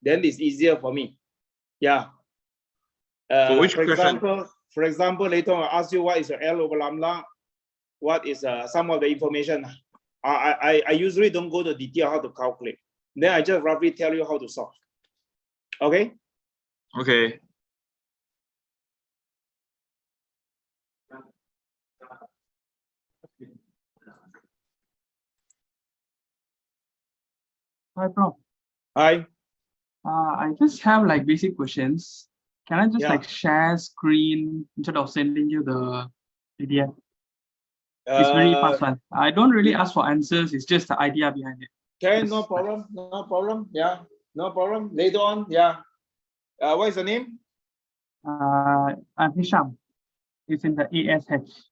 then it's easier for me. Yeah. For which for question? Example, later on I'll ask you what is your L over lambda, what is some of the information. I usually don't go to detail how to calculate. Then I just roughly tell you how to solve. Okay? Okay. Hi, Prof. Hi. I just have like basic questions. Can I just Yeah. like share screen instead of sending you the idea? It's very fast one. I don't really ask for answers. It's just the idea behind it. Okay, Yes. no problem. No problem. Yeah, no problem. Later on, yeah. What is the name? I'm Hisham. It's in the ASH.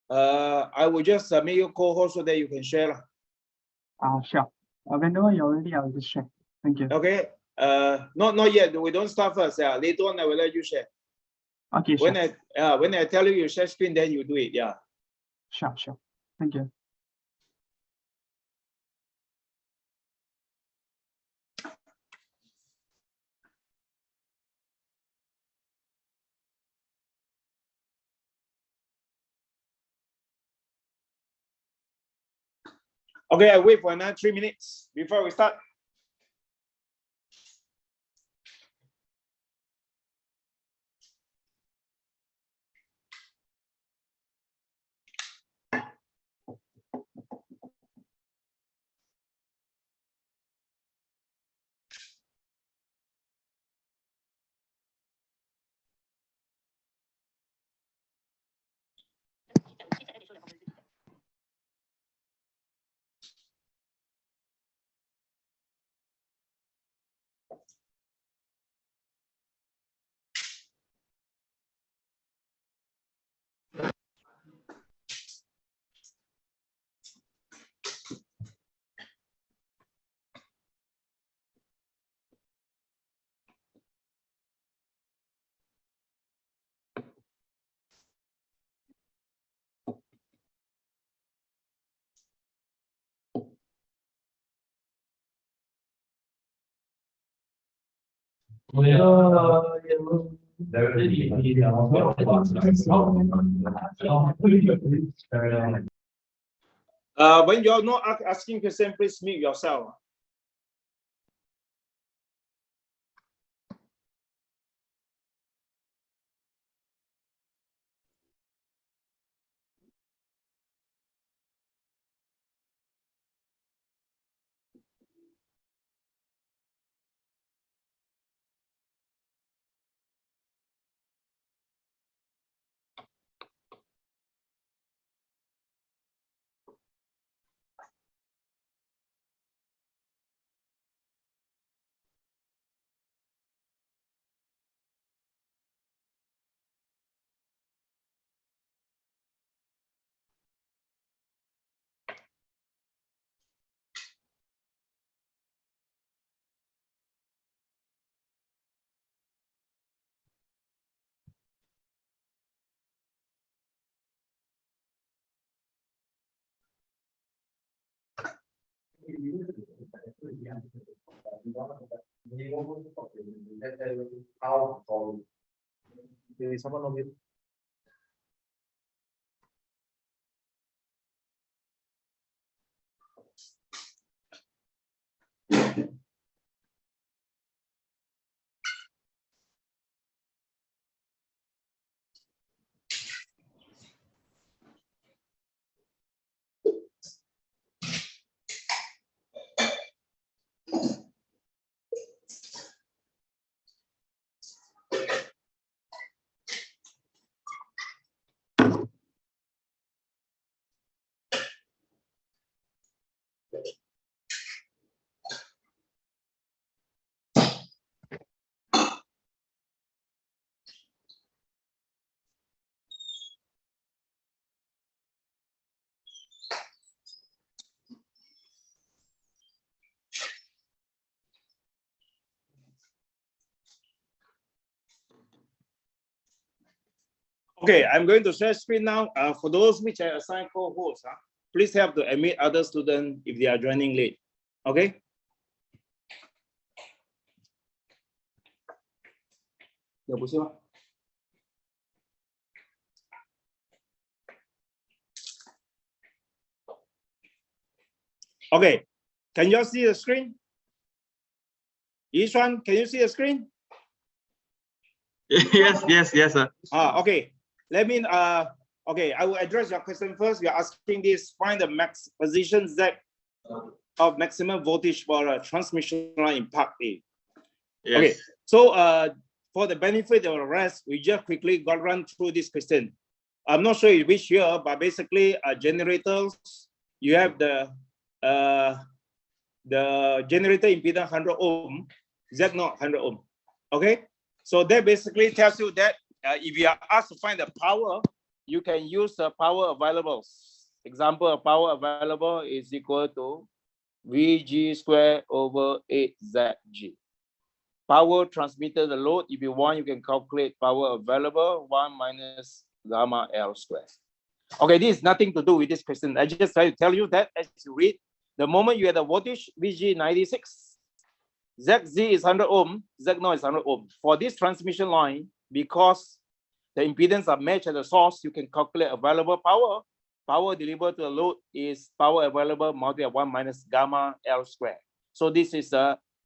I will just make you co-host so that you can share. Sure. Whenever you're ready, I'll just share. Thank you. Okay. Not yet. We don't start first. Yeah. Later on, I will let you share. Okay, sure. When I tell you share screen, then you do it. Yeah. Sure. Thank you. Okay, I wait for another 3 minutes before we start. When you're not asking question, please mute yourself. Okay, I'm going to share screen now. For those which I assign co-hosts, please have to admit other students if they are joining late. Okay. Okay, can you all see the screen? Each one, can you see the screen? Yes, sir. Okay. Let me okay, I will address your question first. We are asking this: find the max position Z of maximum voltage for a transmission line in part A. Yes. Okay, so for the benefit of the rest, we just quickly got run through this question. I'm not sure which year, but basically generators, you have the generator impedance 100 ohm, Z not 100 ohm. Okay, so that basically tells you that if you are asked to find the power, you can use the power available. Example, power available is equal to VG squared over 8ZG. Power transmitted the load, if you want, you can calculate power available 1 minus gamma L squared. Okay, this is nothing to do with this question. I just try to tell you that as you read, the moment you have the voltage VG 96, ZZ is 100 ohm, Z0 is 100 ohm. For this transmission line, because the impedance are matched at the source, you can calculate available power. Power delivered to the load is power available multiplied by 1 minus gamma L squared. So this is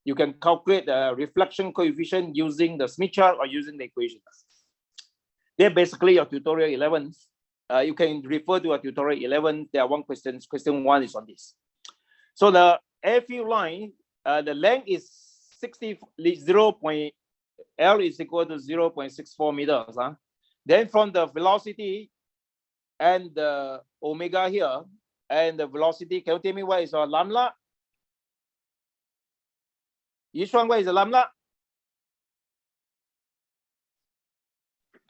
you can calculate the reflection coefficient using the Smith chart or using the equations. They're basically your tutorial 11. You can refer to a tutorial 11. There are one question. Question 1 is on this. So the airfield line, the length is 0. L is equal to 0.64 meters. Then from the velocity and the omega here and the velocity, can you tell me what is our lambda? Each one, what is the lambda?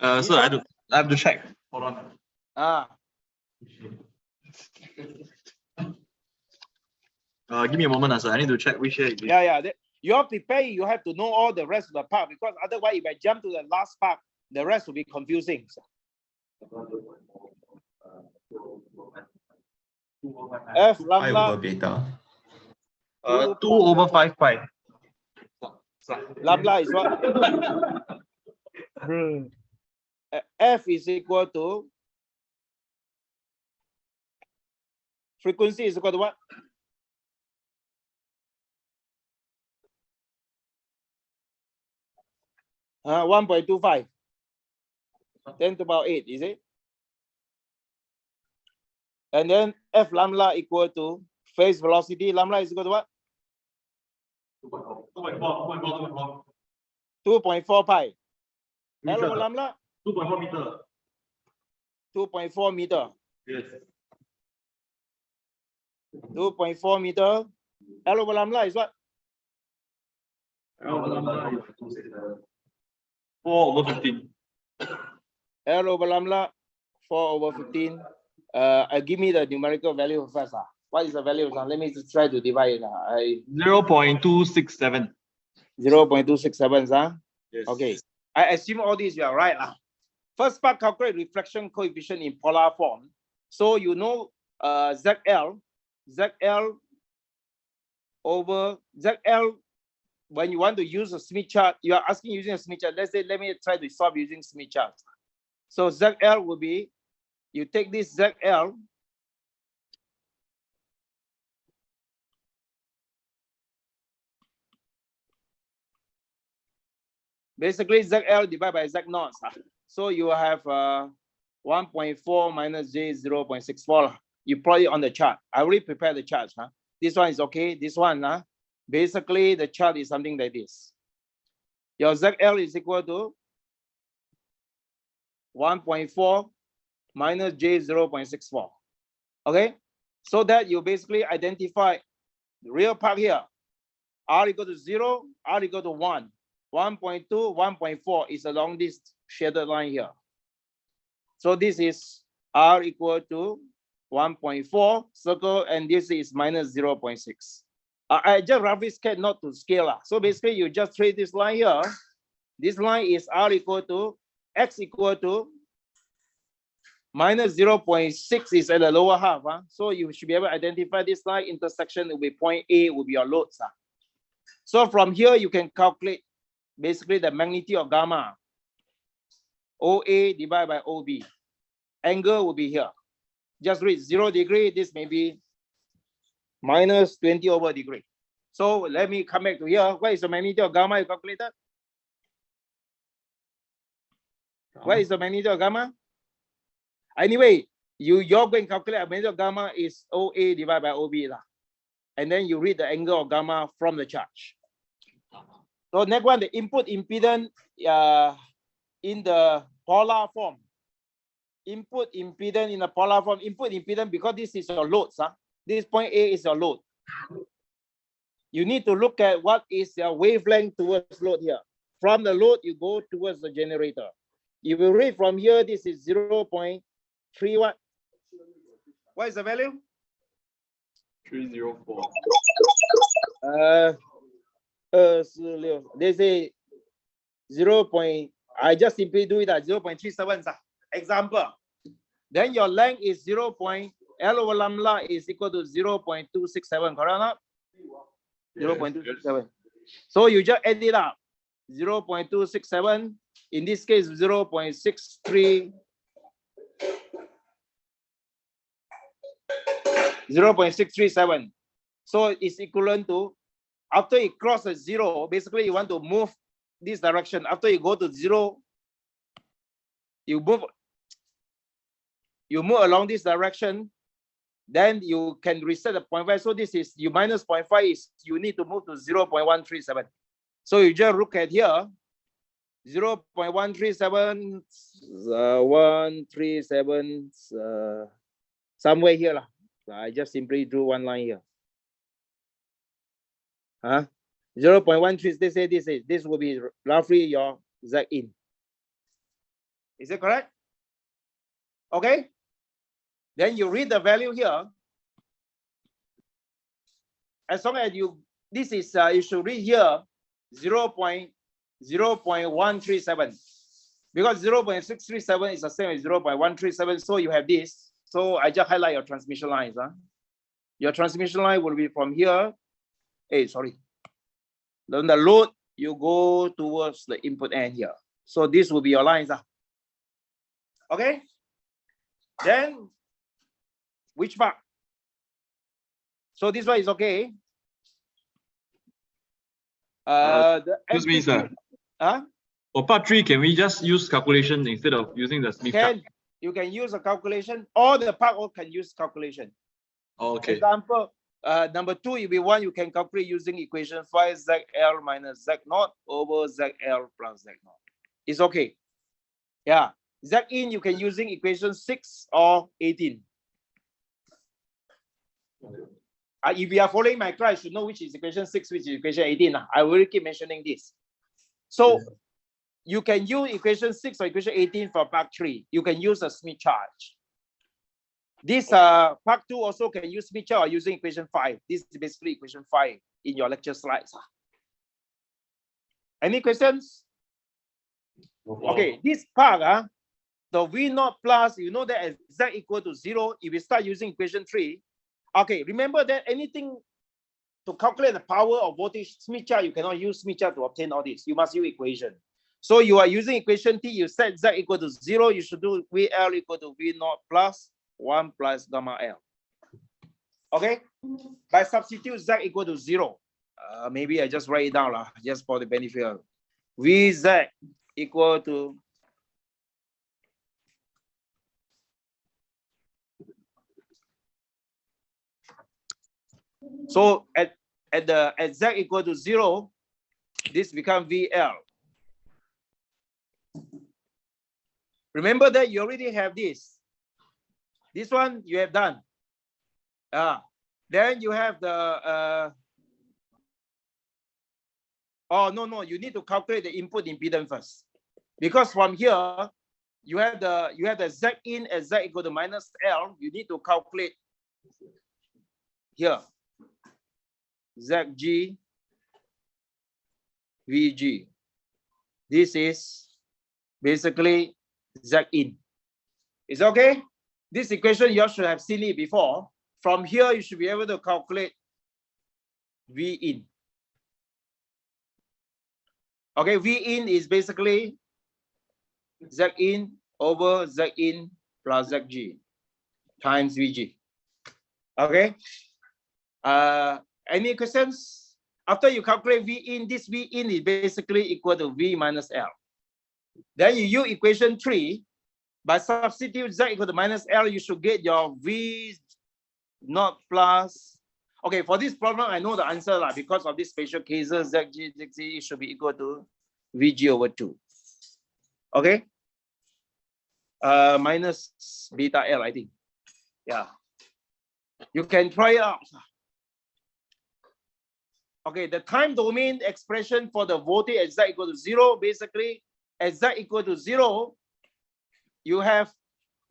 So I have to check. Hold on. Give me a moment, sir. I need to check which year it is. Yeah. You have to prepare. You have to know all the rest of the part, because otherwise, if I jump to the last part, the rest will be confusing. F lambda beta. 2 over 5 pi. lambda is what? F is equal to frequency is equal to what? Uh, 1.25 10 to the power 8, is it? And then F lambda equal to phase velocity. Lambda is equal to what? 2.4 pi. L over lambda? 2.4 meter. 2.4 meter. Yes. 2.4 meter. L over lambda is what? 4 over 15. L over lambda 4 over 15. Give me the numerical value first. What is the value? Let me just try to divide it. 0.267. 0.267. Yes. Okay. I assume all these you are right. First part, calculate reflection coefficient in polar form. So you know ZL over ZL. When you want to use a Smith chart, you are asking using a Smith chart. Let's say, let me try to solve using Smith chart. So ZL will be, you take this ZL, basically ZL divided by Z0. So you have 1.4 minus J 0.64. You plot it on the chart. I already prepared the chart. This one is okay. This one, basically the chart is something like this. Your ZL is equal to 1.4 minus J 0.64. Okay, so that you basically identify the real part here. R equal to 0, R equal to 1. 1.2, 1.4 is along this shaded line here. So this is R equal to 1.4 circle, and this is minus 0.6. I just roughly scale not to scale. So basically you just trace this line here. This line is R equal to X equal to minus 0.6 is at the lower half. So you should be able to identify this line intersection will be point A will be your loads. So from here you can calculate basically the magnitude of gamma. OA divided by OB. Angle will be here. Just read 0 degree. This may be minus 20 over degree. So let me come back to here. What is the magnitude of gamma you calculated? What is the magnitude of gamma? Anyway, you're going to calculate the magnitude of gamma is OA divided by OB lah. And then you read the angle of gamma from the charge. So next one, the input impedance in the polar form. Input impedance in the polar form. Input impedance, because this is your load, huh? This point A is your load. You need to look at what is your wavelength towards load here. From the load, you go towards the generator. If you read from here, this is 0.3 what? What is the value? 304. They say 0. I just simply do it at 0.37. Example. Then your length is L over lambda is equal to 0.267, correct? 0.267. So you just add it up. 0.267. In this case, 0.63. 0.637. So it's equivalent to, after it crosses 0, basically you want to move this direction. After you go to 0, you move along this direction, then you can reset the 0.5. So this is, you minus 0.5 is, you need to move to 0.137. So you just look at here, 0.137, 137, somewhere here lah. I just simply drew one line here. 0.13, this will be roughly your Z in. Is it correct? Okay. Then you read the value here. As long as you, this is, you should read here 0.137. Because 0.637 is the same as 0.137. So you have this. So I just highlight your transmission lines. Your transmission line will be from here. Hey, sorry. Then the load, you go towards the input end here. So this will be your lines. Okay. Then, which part? So this one is okay. Excuse me, sir. Huh? For part 3, can we just use calculation instead of using the Smith chart? You can use a calculation, or the part all can use calculation. Okay. Example, number 2, if you want, you can calculate using equation 5 ZL minus Z0 over ZL plus Z0. It's okay. Yeah. Z in, you can using equation 6 or 18. If you are following my class, you should know which is equation 6, which is equation 18. I will keep mentioning this. So you can use equation 6 or equation 18 for part 3. You can use a Smith chart. This part 2 also can use Smith chart or using equation 5. This is basically equation 5 in your lecture slides. Any questions? Okay, this part, the V0 plus, you know that as Z equal to 0, if we start using equation 3, okay, remember that anything to calculate the power of voltage Smith chart, you cannot use Smith chart to obtain all this. You must use equation. So you are using equation T, you set Z equal to 0, you should do VL equal to V0 plus 1 plus gamma L. Okay, by substitute Z equal to 0. Maybe I just write it down just for the benefit of VZ equal to so at Z equal to 0, this becomes VL. Remember that you already have this. This one you have done. Then you have the no, you need to calculate the input impedance first. Because from here you have the Z in as Z equal to minus L. You need to calculate here ZG VG. This is basically Z in. Is okay? This equation you should have seen it before. From here you should be able to calculate V in. Okay, V in is basically Z in over Z in plus ZG times VG. Okay. Any questions? After you calculate V in, this V in is basically equal to V minus L. Then you use equation 3. By substitute Z equal to minus L, you should get your V not plus. Okay, for this problem, I know the answer because of these special cases, ZG should be equal to VG over 2. Okay. Minus beta L, I think. Yeah. You can try it out. Okay, the time domain expression for the voltage at Z equal to 0, basically, at Z equal to 0, you have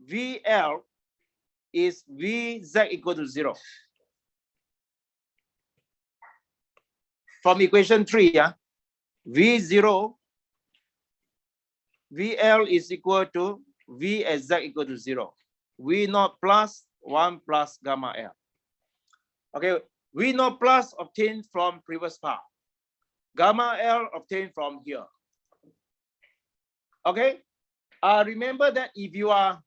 VL is VZ equal to 0. From equation 3, yeah, V0, VL is equal to V at Z equal to 0. V naught plus 1 plus gamma L. Okay, V naught plus obtained from previous part. Gamma L obtained from here. Okay. Remember that if you are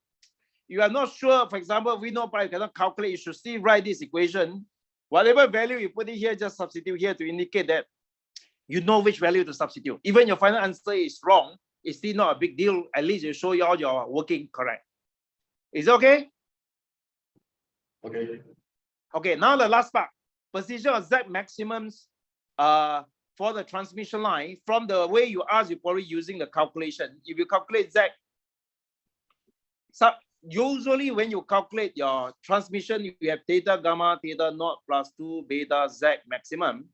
not sure, for example, V naught plus you cannot calculate, you should still write this equation. Whatever value you put in here, just substitute here to indicate that you know which value to substitute. Even your final answer is wrong, it's still not a big deal. At least you show you all your working correct. Is it okay? Okay. Okay, now the last part. Position of Z maximums for the transmission line. From the way you ask, you're probably using the calculation. If you calculate Z, so usually when you calculate your transmission, you have theta gamma theta naught plus 2 beta Z maximum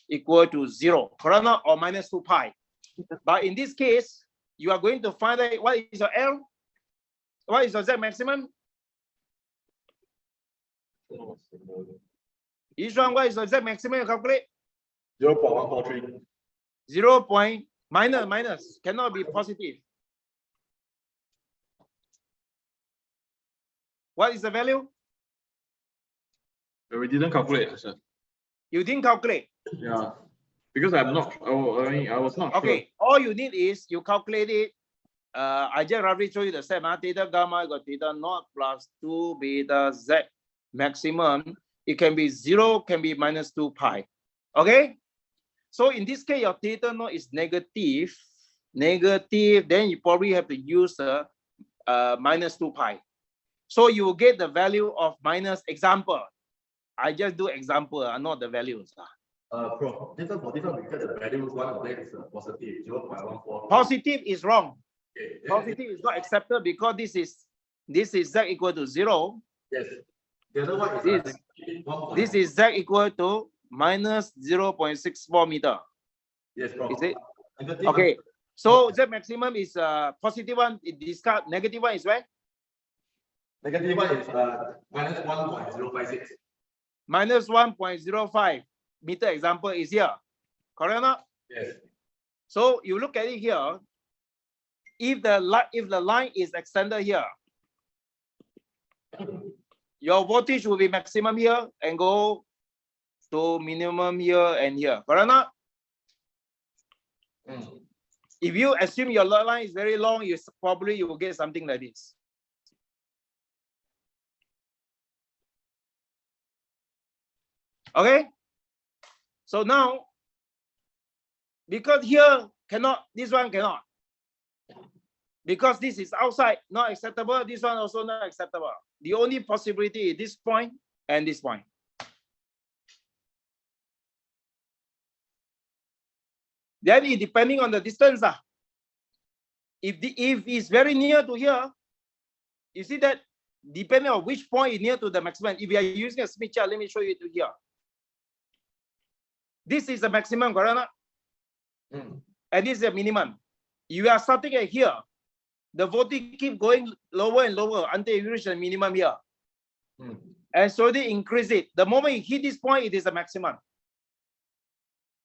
equal to 0, correct or minus 2 pi. But in this case, you are going to find out what is your L, what is your Z maximum. Each one, what is the Z maximum you calculate? 0.143. 0. Minus cannot be positive. What is the value? We didn't calculate, sir. You didn't calculate. Yeah, because I was not Okay, sure. all you need is you calculate it. I just roughly show you the step. Theta gamma got theta naught plus 2 beta Z maximum. It can be 0, can be minus 2 pi. Okay. So in this case, your theta naught is negative. Then you probably have to use minus 2 pi. So you will get the value of minus example. I just do example, not the values. For this one, we get the value, one of them is positive, 0.14. Positive is wrong. Okay. Positive is not accepted because this is Z equal to 0. Yes. The other one is this is Z equal to minus 0.64 meter. Yes, is it? Okay. So Z maximum is positive one, it discard, negative one is where? Negative one is minus 1.056. Minus 1.05 meter example is here. Correct or not? Yes. So you look at it here. If the line is extended here, your voltage will be maximum here and go to minimum here and here. Correct or not? If you assume your line is very long, you will get something like this. Okay. So now, because here cannot, this one cannot. Because this is outside, not acceptable. This one also not acceptable. The only possibility is this point and this point. Then it depending on the distance. If it's very near to here, you see that depending on which point is near to the maximum. If you are using a Smith chart, let me show you to here. This is the maximum, correct? And this is the minimum. You are starting at here. The voltage keep going lower and lower until you reach the minimum here. And so they increase it. The moment you hit this point, it is the maximum.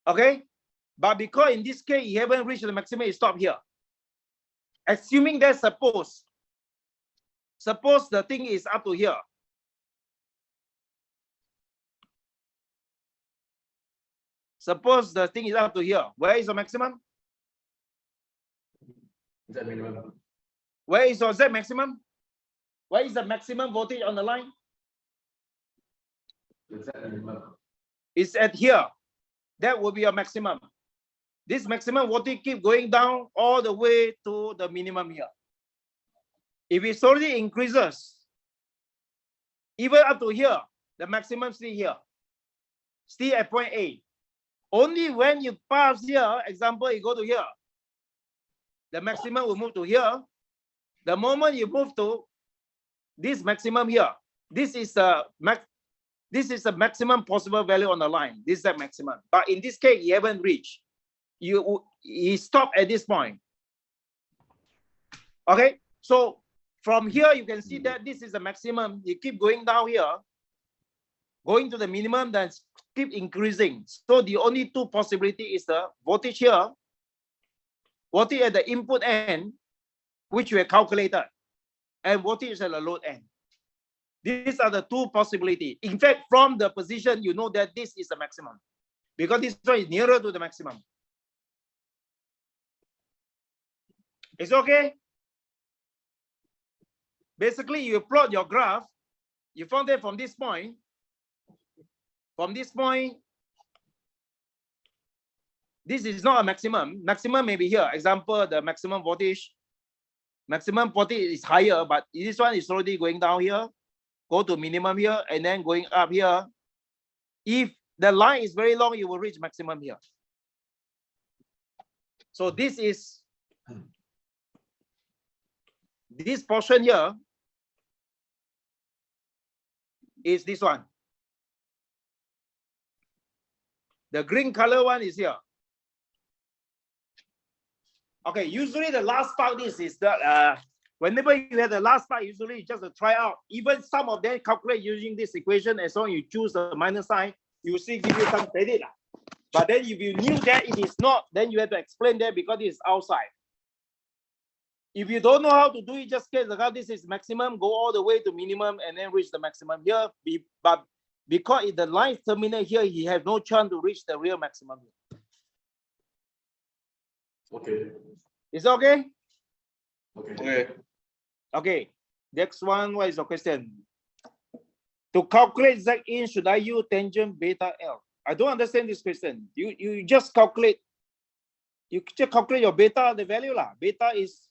Okay? But because in this case, you haven't reached the maximum, you stop here. Assuming that suppose the thing is up to here. Suppose the thing is up to here. Where is the maximum? Z minimum. Where is your Z maximum? Where is the maximum voltage on the line? The Z minimum. It's at here. That will be your maximum. This maximum voltage keep going down all the way to the minimum here. If it slowly increases, even up to here, the maximum still here, still at point A. Only when you pass here, example, you go to here, the maximum will move to here. The moment you move to this maximum here, this is the maximum possible value on the line. This is the maximum. But in this case, you haven't reached. He stopped at this point. Okay, so from here you can see that this is the maximum. You keep going down here, going to the minimum, then keep increasing. So the only two possibility is the voltage here, voltage at the input end, which we have calculated, and voltage at the load end. These are the two possibilities. In fact, from the position, you know that this is the maximum, because this one is nearer to the maximum. It's okay. Basically, you plot your graph. You found that from this point. From this point, this is not a maximum. Maximum may be here. Example, the maximum voltage. Maximum voltage is higher, but this one is already going down here. Go to minimum here, and then going up here. If the line is very long, you will reach maximum here. So this is this portion here is this one. The green color one is here. Okay, usually the last part is that whenever you have the last part, usually just to try out. Even some of them calculate using this equation. As long as you choose the minus sign, you see give you some credit. But then if you knew that it is not, then you have to explain that because it is outside. If you don't know how to do it, just get the this is maximum, go all the way to minimum and then reach the maximum here. But because if the line terminate here, he have no chance to reach the real maximum. Okay. Is it okay? Okay. Okay. Next one, what is the question? To calculate Z in, should I use tangent beta L? I don't understand this question. You just calculate. You just calculate your beta, the value lah. Beta is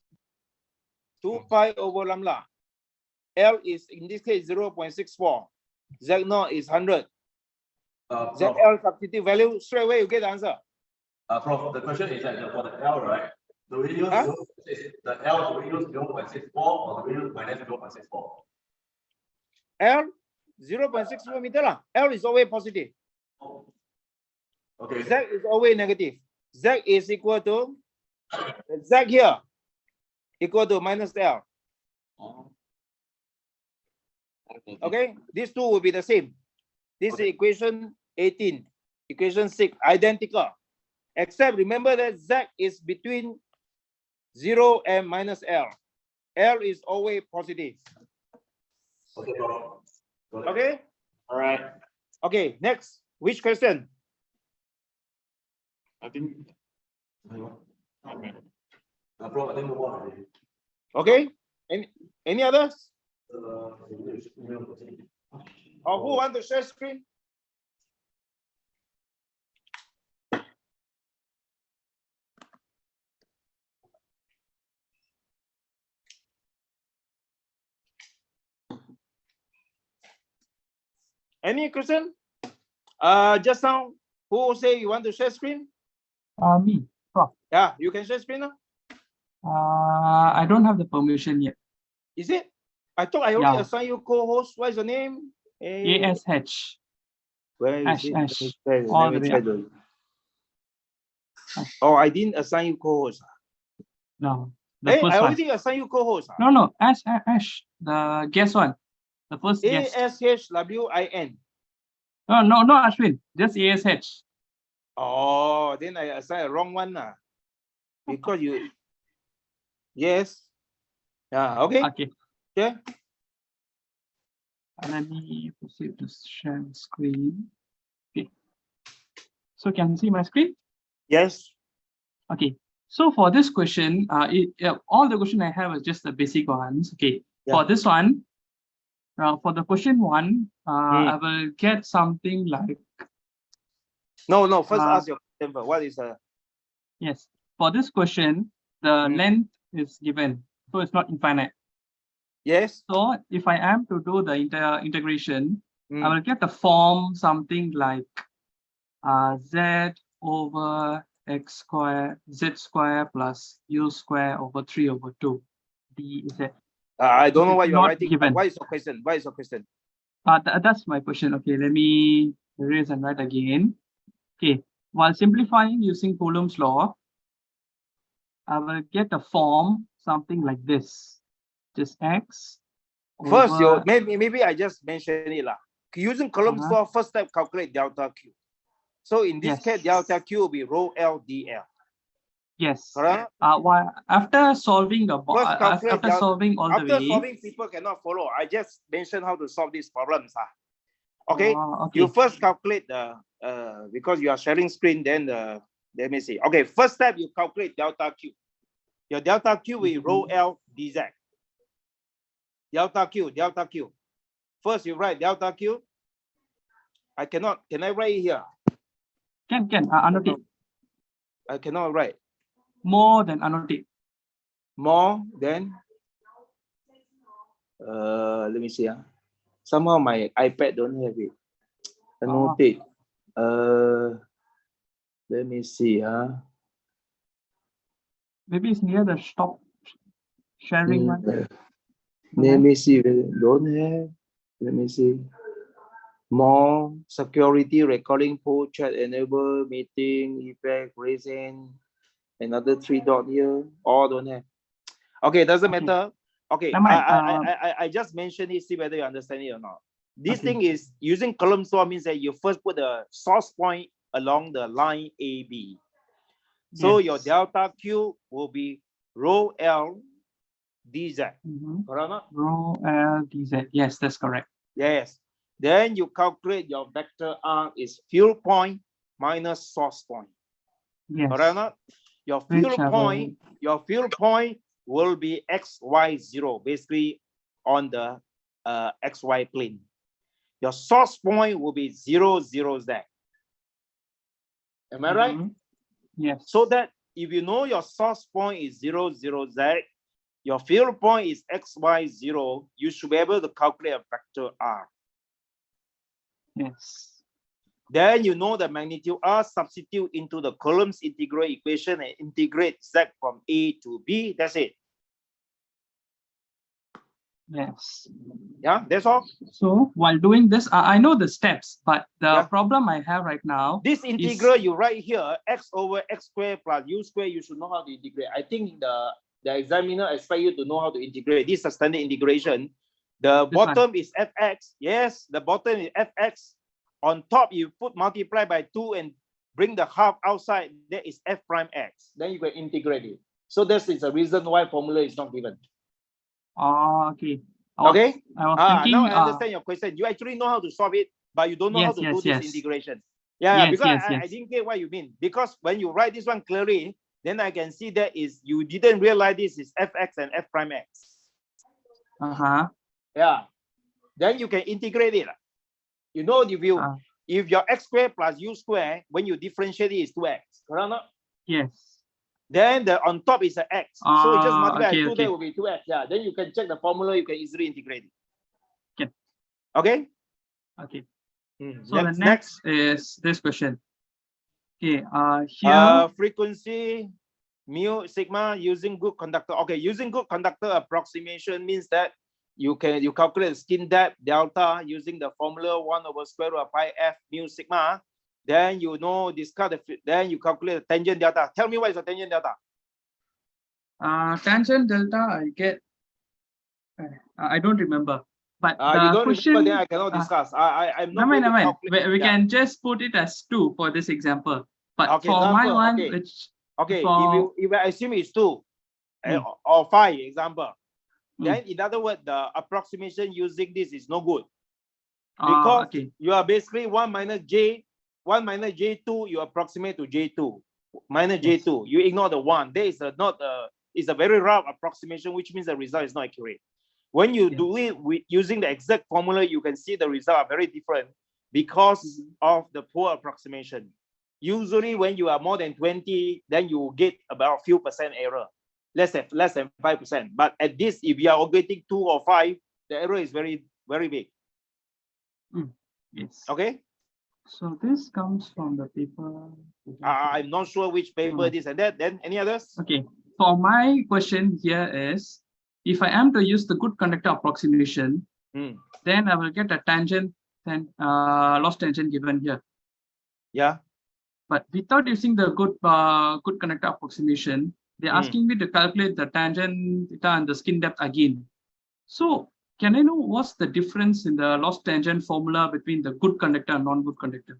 2 pi over lambda. L is in this case 0.64. Z0 is 100. ZL substitute value, straight away you get the answer. Prof, the question is that for the L, right? Do we use the L, do we use 0.64 or do we use minus 0.64? L 0.64 meter lah. L is always positive. Okay. Z is always negative. Z is equal to Z here equal to minus L. Okay, these two will be the same. This is equation 18, equation 6, identical. Except remember that Z is between 0 and minus L. L is always positive. Okay, bro. Okay? All right. Okay, next. Which question? I think. Bro, I think move on already. Okay. Any others? Or who want to share screen? Any question? Just now, who say you want to share screen? Me, Prof. Yeah, you can share screen now. I don't have the permission yet. Is it? I thought I already Yeah. assigned you co-host. What is your name? ASH. Where is it? Ash. Let me All the try way to- Oh, I didn't assign you co-host. No, the Hey, first I one. already assigned you co-host. No, Ash. The guest one. The first guest. ASHWIN. No, not Ashwin. Just ASH. Oh, then I assigned a wrong one. Because you. Yes. Yeah, okay. Okay. Okay. And let me proceed to share the screen. Okay. So can you see my screen? Yes. Okay. So for this question, all the question I have is just the basic ones. Okay. Yeah. For this one, for the question one, I will get something like, No, first Uh, ask your question first. What is yes, for this question, the Mm. length is given, so it's not infinite. yes? So if I am to do the integration, I Mm. will get the form something like z over x square, z square plus u square over 3 over 2 dz. I don't know It's what you're not writing. given. What is your question? What is your question? That's my question. Okay, let me erase and write again. Okay, while simplifying using Coulomb's law, I will get a form something like this. Just x First, over, maybe I just mentioned it lah. Using Coulomb's law, first step calculate delta Q. So in this Yes. case, delta Q will be rho L dl. yes. Correct? While after solving the First calculate after solving all the After way. solving, people cannot follow. I just mentioned how to solve these problems. Okay. Okay. You first calculate the because you are sharing screen, then let me see. Okay, first step you calculate delta Q. Your delta Q will rho L dz. Delta Q. First you write delta Q. Can I write it here? Can annotate. I cannot write. More than annotate. More than let me see. Somehow my iPad don't have it. Annotate. Let me see. Maybe it's near the stop sharing one. Let me see. Don't have. Let me see. More security recording poll chat enable meeting effect raising another 3 dot here. All don't have. Okay, doesn't matter. Okay, I just mentioned it. See whether you understand it or not. This thing is using Coulomb's law means that you first put the source point along the line AB. So your delta Q will be rho L dz. Correct? Rho L dz. Yes, that's correct. Yes. Then you calculate your vector R is field point minus source point. Yes. Correct? Your field point will be XY0, basically on the XY plane. Your source point will be 0, 0, Z. Am I right? Yes. So that if you know your source point is 0, 0, Z, your field point is XY0, you should be able to calculate a vector R. Yes. Then you know the magnitude R, substitute into the Coulomb's integral equation and integrate Z from A to B. That's it. Yes. Yeah, that's all. So while doing this, I know the steps, but the problem I have right now. This integral you write here, x over x squared plus u squared, you should know how to integrate. I think the examiner expect you to know how to integrate. This is a standard integration. The bottom is fx. Yes, the bottom is fx. On top, you put multiply by 2 and bring the half outside. That is f prime x. Then you can integrate it. So this is the reason why formula is not given. Okay. Okay. I was thinking, now I understand your question. You actually know how to solve it, but you don't know how to do this integration. Yeah, because I didn't get what you mean. Because when you write this one clearly, then I can see that is you didn't realize this is fx and f prime x. Yeah. Then you can integrate it. You know, if your x squared plus u squared, when you differentiate it is 2x. Correct? Yes. Then the on top is an x. So you just multiply by 2, that will be 2x. Yeah. Then you can check the formula, you can easily integrate it. Okay? Okay. So Next, the next is this question. Okay, here frequency mu sigma using good conductor. Okay, using good conductor approximation means that you calculate skin depth delta using the formula 1 over square root of pi f mu sigma. Then you know then you calculate the tangent delta. Tell me what is the tangent delta? Tangent delta I get. I don't remember. But you don't question, remember, then I cannot discuss. I'm not going to calculate. We can just put it as 2 for this example. But for number, my one, which if I assume it's 2 or 5 example, then in other words, the approximation using this is no good because you are basically 1 minus j2, you approximate to j2. minus J2. You ignore the 1. There is it's a very rough approximation, which means the result is not accurate. When you do it using the exact formula, you can see the result are very different because of the poor approximation. Usually when you are more than 20, then you get about a few percent error, less than 5%. But at this, if you are getting 2 or 5, the error is very, very big. Yes. Okay. So this comes from the paper. I'm not sure which paper this and that. Then any others? Okay. For my question here is, if I am to use the good conductor approximation, then I will get a tangent and loss tangent given here. Yeah. But without using the good conductor approximation, they're asking me to calculate the tangent theta and the skin depth again. So can I know what's the difference in the loss tangent formula between the good conductor and non-good conductor?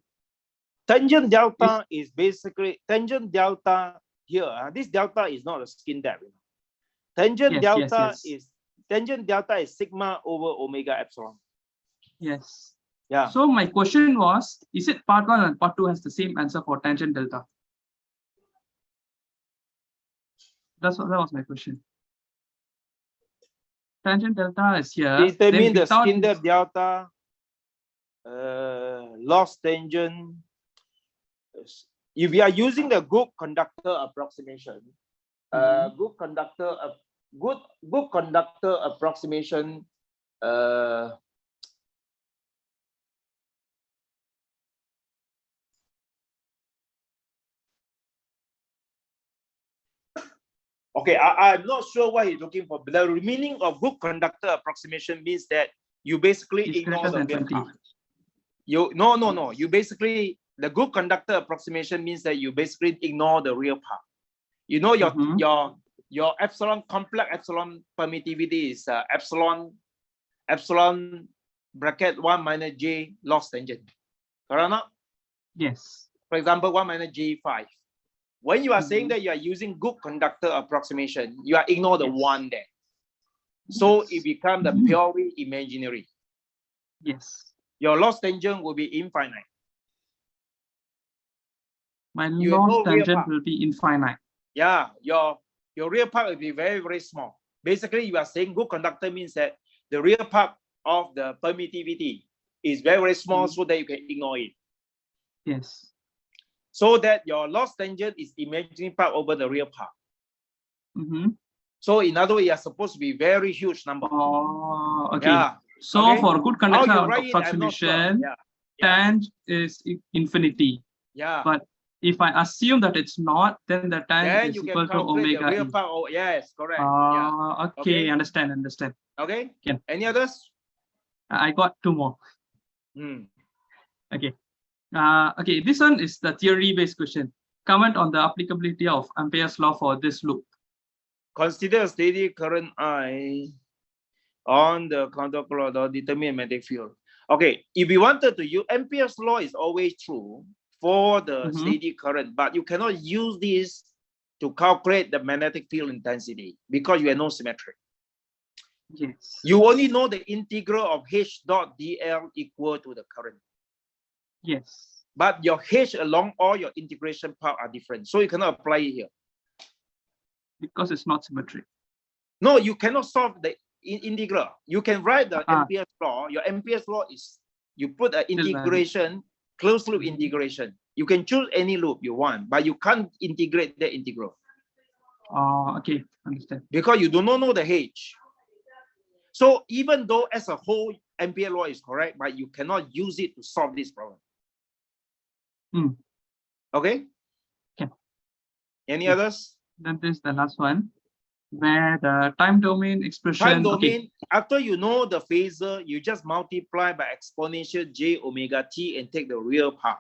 Tangent delta is basically tangent delta here. This delta is not a skin depth. Tangent delta is sigma over omega epsilon. Yes. Yeah. So my question was, is it part 1 and part 2 has the same answer for tangent delta? That was my question. Tangent delta is here. Determine the skin depth delta, loss tangent. If we are using the good conductor approximation, good conductor approximation. Okay, I'm not sure what he's looking for, but the meaning of good conductor approximation means that you basically ignore the real part. No. You basically, the good conductor approximation means that you basically ignore the real part. You know, your epsilon, complex epsilon permittivity is epsilon bracket 1 minus J loss tangent. Correct or not? Yes. For example, 1 minus J5. When you are saying that you are using good conductor approximation, you are ignore the 1 there. So it becomes the purely imaginary. Yes. Your loss tangent will be infinite. My loss tangent will be infinite. Yeah, your real part will be very, very small. Basically, you are saying good conductor means that the real part of the permittivity is very, very small so that you can ignore it. Yes. So that your loss tangent is imaginary part over the real part. So in other words, you are supposed to be very huge number. Oh, okay. Yeah. So for good conductor approximation, sure. tang is infinity. Yeah. But if I assume that it's not, then the tang is equal to omega. The real part. Oh, yes, correct. Okay, understand. Okay. Yeah. Any others? I got 2 more. Okay. Okay, this one is the theory-based question. Comment on the applicability of Ampere's law for this loop. Consider a steady current I on the counterclock or determine magnetic field. Okay, if you wanted to use Ampere's law is always true for the steady current, but you cannot use this to calculate the magnetic field intensity because you have no symmetry. Yes. You only know the integral of H dot dl equal to the current. Yes. But your H along all your integration part are different. So you cannot apply it here. Because it's not symmetric. No, you cannot solve the integral. You can write the Ampere's law. Your Ampere's law is you put an integration, closed loop integration. You can choose any loop you want, but you can't integrate the integral. Okay, understand. Because you do not know the H. So even though as a whole Ampere law is correct, but you cannot use it to solve this problem. Okay? Okay. Any others? Then this is the last one, where the time domain expression. Time domain, after you know the phasor, you just multiply by exponential j omega t and take the real part.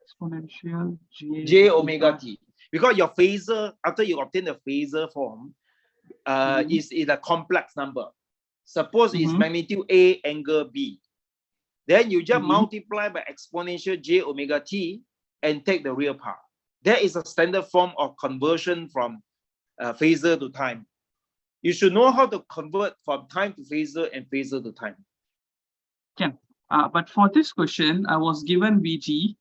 Exponential j omega t. Because your phasor, after you obtain the phasor form, is a complex number. Suppose it's magnitude A, angle B. Then you just multiply by exponential j omega t and take the real part. That is a standard form of conversion from phasor to time. You should know how to convert from time to phasor and phasor to time. But for this question, I was given VG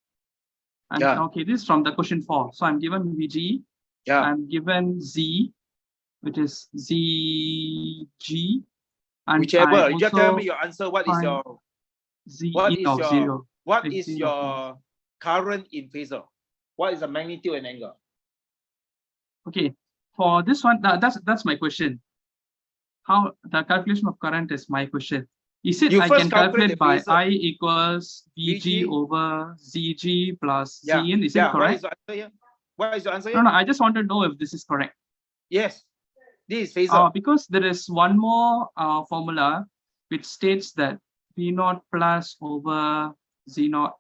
And Yeah. okay, this is from the question 4. So I'm given VG. Yeah. I'm given Z, which is ZG. And Whichever. I You just tell also me your answer. What is find your Z what in is of your 0. what It's is 0 of your current in phasor? What is the magnitude and angle? Okay, for this one, that's my question. How the calculation of current is my question. Is it You I first can calculate calculate the by phasor. I equals VG VG. over ZG plus Yeah. Zin? Is Yeah. it What is correct? your answer here? What is your answer No, here? no, I just want to know if this is correct. Yes. This is phasor. Because there is one more formula which states that V naught plus over Z naught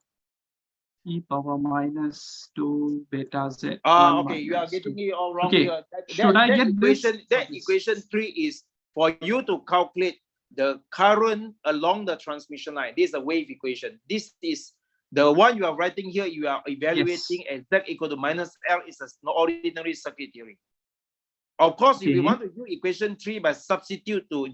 e power minus 2 beta Z. Okay, you are getting it all wrong Okay, here. should I get this equation? or That this? equation 3 is for you to calculate the current along the transmission line. This is a wave equation. This is the one you are writing here. You are evaluating as Z equal to minus L is an ordinary circuit theory. Of course, if you Okay. want to do equation 3 by substitute to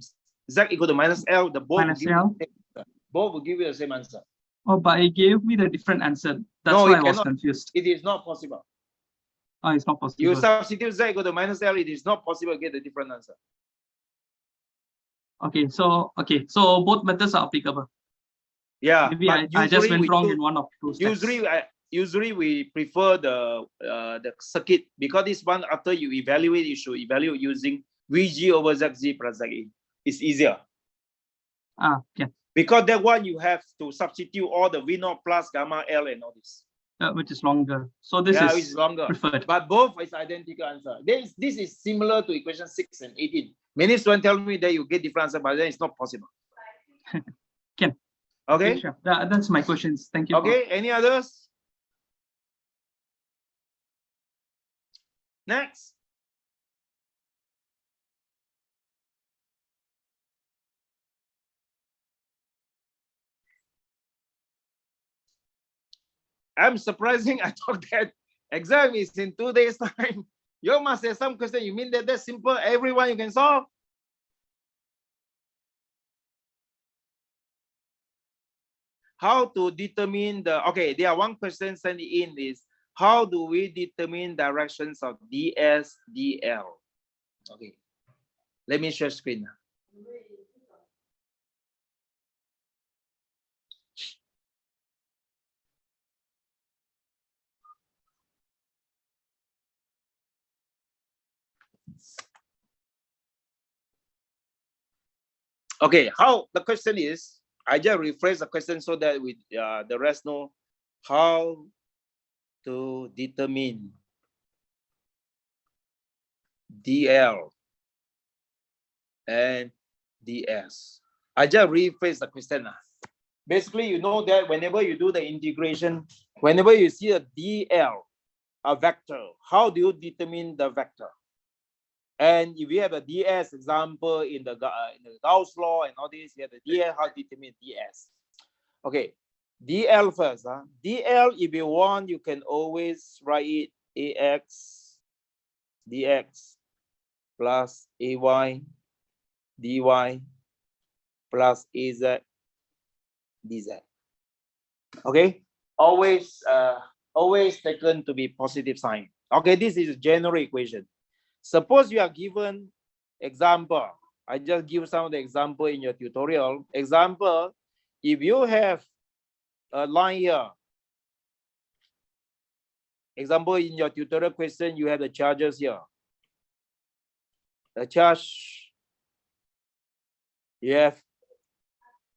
Z equal to minus L, the both will Minus give you L. the same answer. Both will give you the same answer. Oh, but it gave me the different answer. That's No, why it I was cannot. confused. It is not possible. Oh, it's not possible. You substitute Z equal to minus L, it is not possible to get a different answer. Okay, so both methods are applicable. Yeah, Maybe I just usually went we wrong do- in one of two steps. Usually we prefer the circuit, because this one, after you evaluate, you should evaluate using VG over ZG plus ZA. It's easier. Okay. Because that one you have to substitute all the V naught plus gamma L and all this. Which is longer. So this Yeah, is it's longer. preferred. But both is identical answer. This is similar to equation 6 and 18. Many students tell me that you get different answer, but then it's not possible. Can. Okay. Sure. That's my questions. Thank you. Okay. Any others? Next. I'm surprising. I thought that exam is in 2 days' time. You must have some question. You mean that that's simple? Everyone you can solve? How to determine the, okay, there are one question sent in is, how do we determine directions of DS, DL? Okay, let me share screen. Okay, how the question is, I just rephrase the question so that we the rest know how to determine DL and DS. I just rephrase the question. Basically, you know that whenever you do the integration, whenever you see a DL, a vector, how do you determine the vector? And if you have a DS example in the Gauss law and all this, you have the DL, how to determine DS. Okay, DL first. DL, if you want, you can always write it AX dx plus AY dy plus AZ dz. Okay, always taken to be positive sign. Okay, this is a general equation. Suppose you are given example. I just give some of the example in your tutorial. Example, if you have a line here. Example, in your tutorial question, you have the charges here. The charge, you have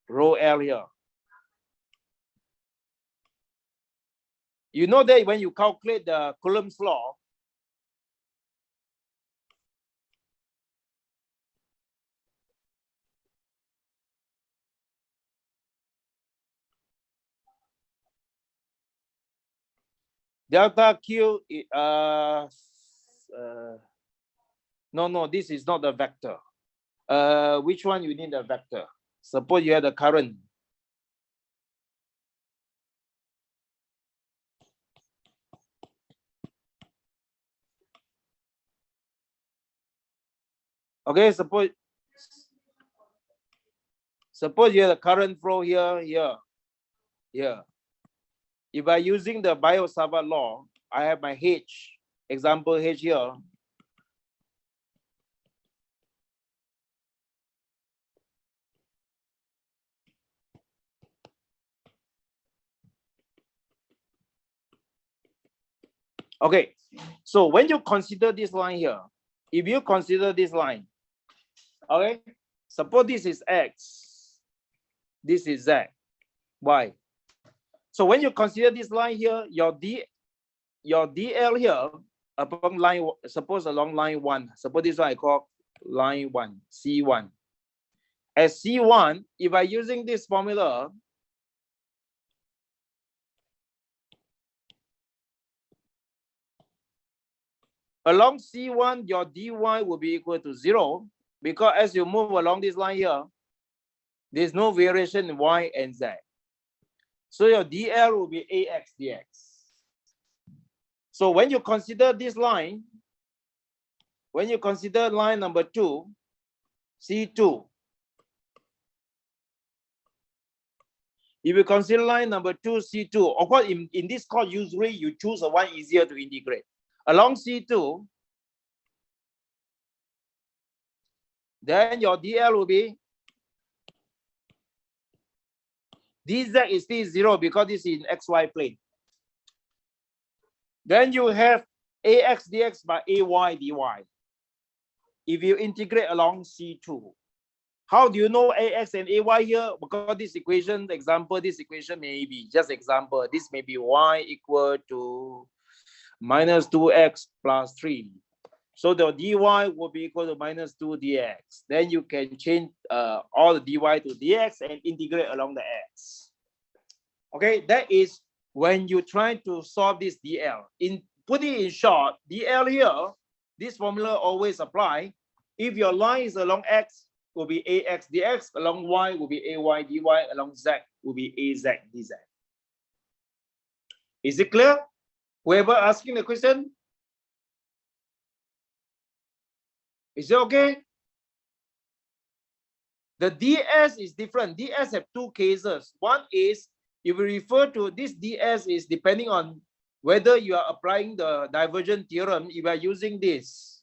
rho L here. You know that when you calculate the Coulomb's law, delta Q, no, this is not the vector. Which one you need a vector? Suppose you have the current. Okay, suppose you have the current flow here. if I'm using the Biot-Savart law, I have my H, example H here. Okay, so when you consider this line here, if you consider this line, okay, suppose this is X, this is Z, Y. So when you consider this line here, your DL here upon line, suppose along line 1, suppose this one I call line 1, C1. As C1, if I'm using this formula, along C1, your dy will be equal to 0, because as you move along this line here, there's no variation in y and z. So your dl will be ax dx. So when you consider this line, when you consider line number 2, C2, if you consider line number 2, C2, of course, in this course, usually you choose the one easier to integrate. Along C2, then your DL will be, dz is still 0 because this is in xy plane. Then you have ax dx by ay dy. If you integrate along C2, how do you know ax and ay here? Because this equation, example, this equation may be, just example, this may be y equal to minus 2x plus 3. So the dy will be equal to minus 2 dx. Then you can change all the dy to dx and integrate along the x. Okay, that is when you try to solve this dl. In putting in short, dl here, this formula always apply. If your line is along x, will be ax dx, along y will be ay dy, along z will be az dz. Is it clear? Whoever asking the question, is it okay? The ds is different. Ds have two cases. One is, if you refer to this ds is depending on whether you are applying the divergent theorem. If you are using this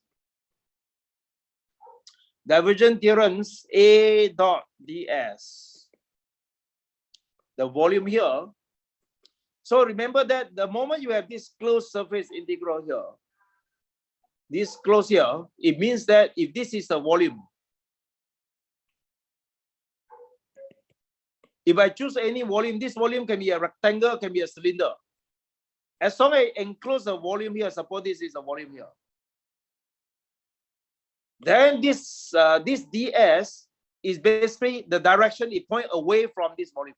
divergent theorems, a dot ds, the volume here. So remember that the moment you have this closed surface integral here, this close here, it means that if this is a volume, if I choose any volume, this volume can be a rectangle, can be a cylinder. As long as I enclose a volume here, suppose this is a volume here, then this ds is basically the direction it points away from this volume.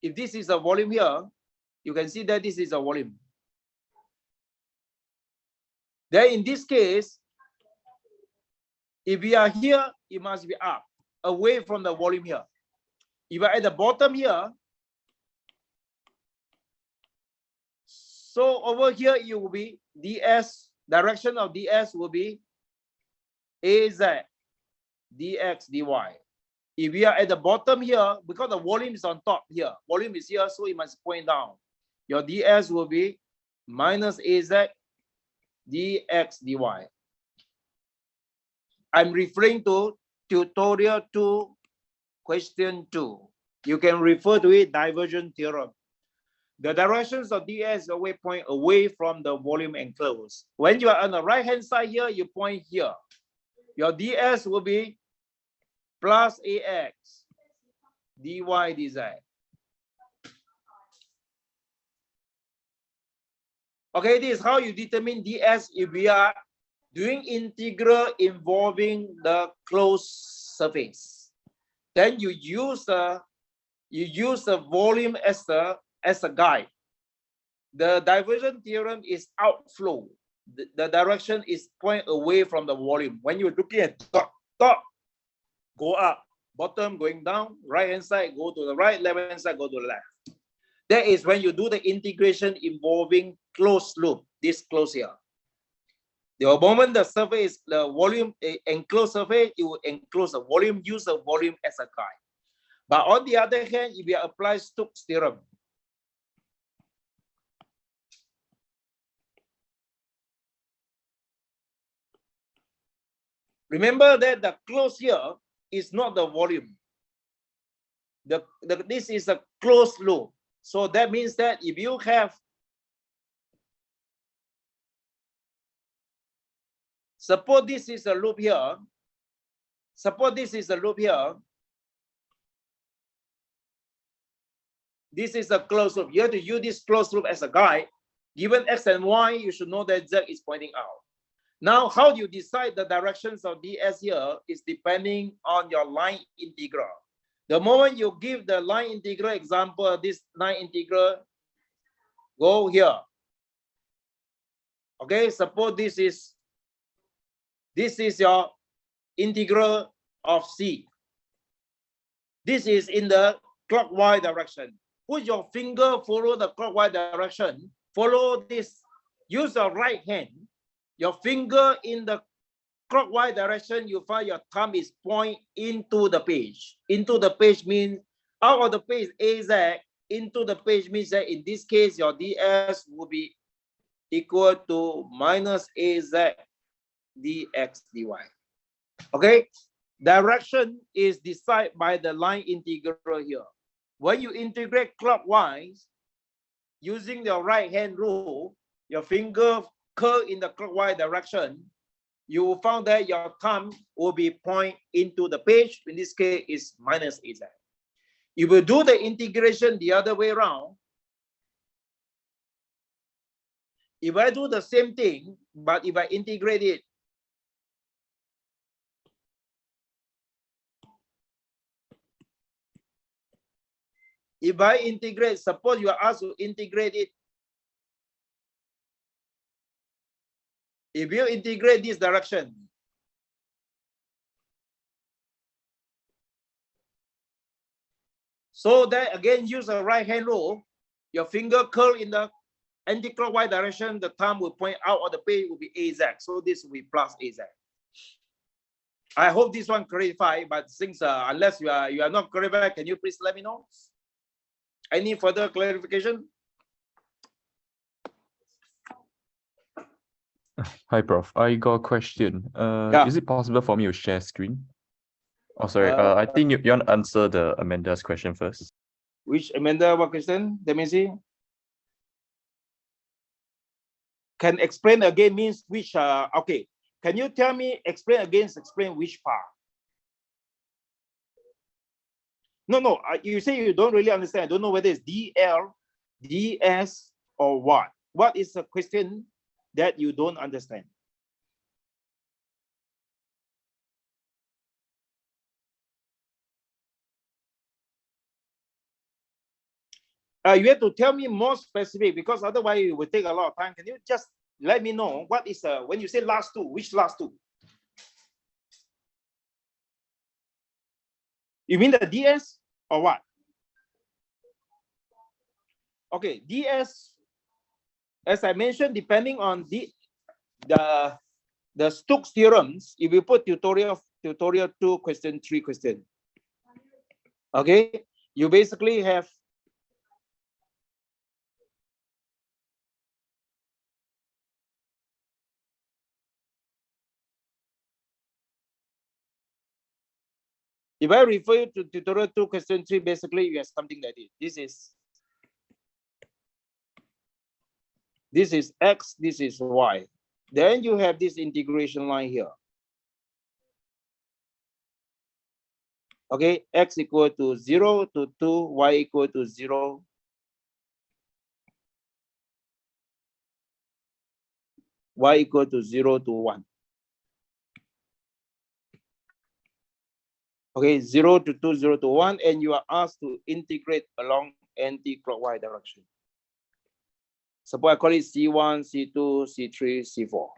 If this is a volume here, you can see that this is a volume. Then in this case, if we are here, it must be up, away from the volume here. If you are at the bottom here, so over here, it will be ds, direction of ds will be az dx dy. If we are at the bottom here, because the volume is on top here, volume is here, so it must point down. Your ds will be minus az dx dy. I'm referring to tutorial 2, question 2. You can refer to it, divergent theorem. The directions of ds always point away from the volume enclosed. When you are on the right hand side here, you point here. Your ds will be plus ax dy dz. Okay, this is how you determine ds if we are doing integral involving the closed surface. Then you use the volume as a guide. The divergent theorem is outflow. The direction is point away from the volume. When you're looking at top, go up, bottom going down, right hand side go to the right, left hand side go to the left. That is when you do the integration involving closed loop, this close here. The moment the surface, the volume enclosed surface, you will enclose the volume, use the volume as a guide. But on the other hand, if you apply Stokes' theorem, Remember that the close here is not the volume. This is a closed loop. So that means that if you have, suppose this is a loop here, suppose this is a loop here, this is a closed loop. You have to use this closed loop as a guide. Given X and Y, you should know that Z is pointing out. Now, how do you decide the directions of DS here is depending on your line integral. The moment you give the line integral example, this line integral go here. Okay, suppose this is your integral of C. This is in the clockwise direction. Put your finger, follow the clockwise direction. Follow this. Use your right hand. Your finger in the clockwise direction, you find your thumb is point into the page. Into the page means out of the page AZ, into the page means that in this case, your DS will be equal to minus AZ dx dy. Okay? Direction is decided by the line integral here. When you integrate clockwise, using your right hand rule, your finger curl in the clockwise direction, you will find that your thumb will be point into the page. In this case, is minus AZ. You will do the integration the other way around. If I do the same thing, but if I integrate it, if I integrate, suppose you are asked to integrate it. If you integrate this direction, so that again use a right hand rule, your finger curl in the anti-clockwise direction, the thumb will point out of the page will be AZ. So this will be plus AZ. I hope this one clarified, but since unless you are not clarified, can you please let me know? Any further clarification? Hi, Prof. I got a question. Yeah. Is it possible for me to share screen? Oh, sorry. I think you want to answer the Amanda's question first. Which Amanda, what question? Let me see. Can explain again means which, okay. Can you tell me, explain again, explain which part? No, you say you don't really understand. I don't know whether it's DL, DS, or what. What is the question that you don't understand? You have to tell me more specific because otherwise it will take a lot of time. Can you just let me know what is when you say last two, which last two? You mean the DS or what? Okay, DS, as I mentioned, depending on the Stokes theorems, if you put tutorial 2, question 3, question. Okay, you basically have if I refer you to tutorial 2, question 3, basically you have something like this. This is X, this is Y. Then you have this integration line here. Okay, X equal to 0 to 2, Y equal to 0. Y equal to 0 to 1. Okay, 0 to 2, 0 to 1, and you are asked to integrate along anti-clockwise direction. Suppose I call it C1, C2, C3, C4.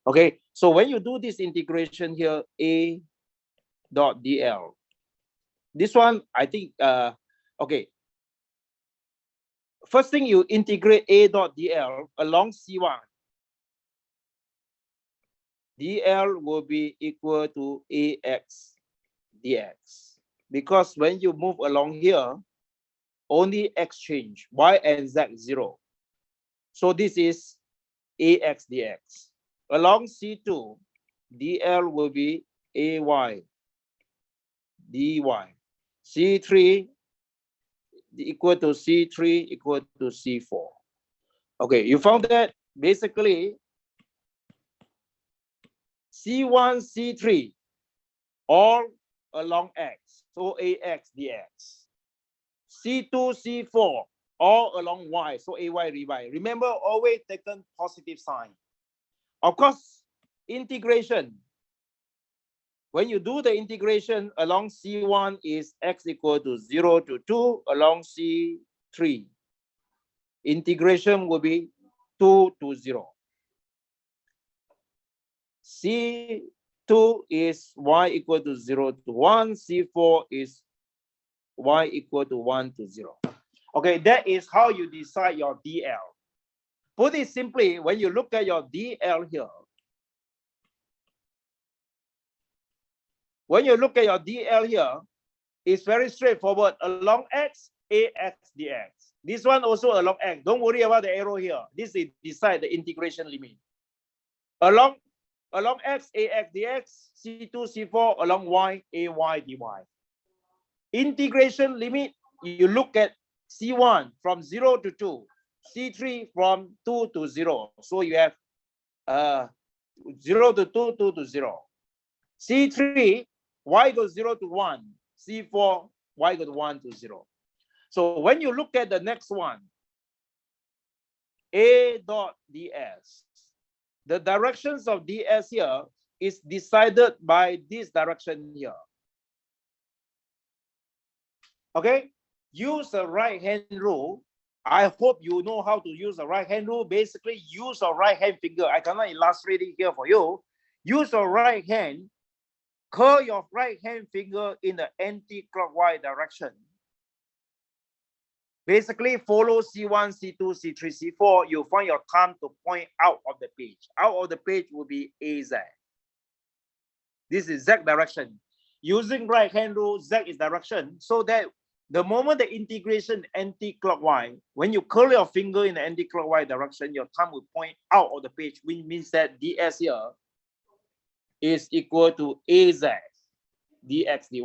Okay, so when you do this integration here, A dot DL, this one, I think, okay. First thing, you integrate A dot DL along C1. DL will be equal to AX dx. Because when you move along here, only X change, Y and Z 0. So this is AX dx. Along C2, dl will be ay dy. C3 equal to C3 equal to C4. Okay, you found that basically C1, C3 all along x, so ax dx. C2, C4 all along y, so ay dy. Remember, always taken positive sign. Of course, integration. When you do the integration along C1 is x equal to 0 to 2, along C3, integration will be 2 to 0. C2 is y equal to 0 to 1, C4 is y equal to 1 to 0. Okay, that is how you decide your DL. Put it simply, when you look at your DL here, when you look at your DL here, it's very straightforward. Along x, ax dx. This one also along x. Don't worry about the arrow here. This is decide the integration limit. Along x, ax dx, C2, C4, along y, ay dy. Integration limit, you look at C1 from 0 to 2, C3 from 2 to 0. So you have 0 to 2, 2 to 0. C3, y goes 0 to 1. C4, y goes 1 to 0. So when you look at the next one, A dot ds, the directions of ds here is decided by this direction here. Okay, use the right hand rule. I hope you know how to use the right hand rule. Basically, use your right hand finger. I cannot illustrate it here for you. Use your right hand, curl your right hand finger in the anti-clockwise direction. Basically, follow C1, C2, C3, C4. You'll find your thumb to point out of the page. Out of the page will be AZ. This is Z direction. Using right hand rule, Z is direction, so that the moment the integration anti-clockwise, when you curl your finger in the anti-clockwise direction, your thumb will point out of the page, which means that ds here is equal to AZ dx dy.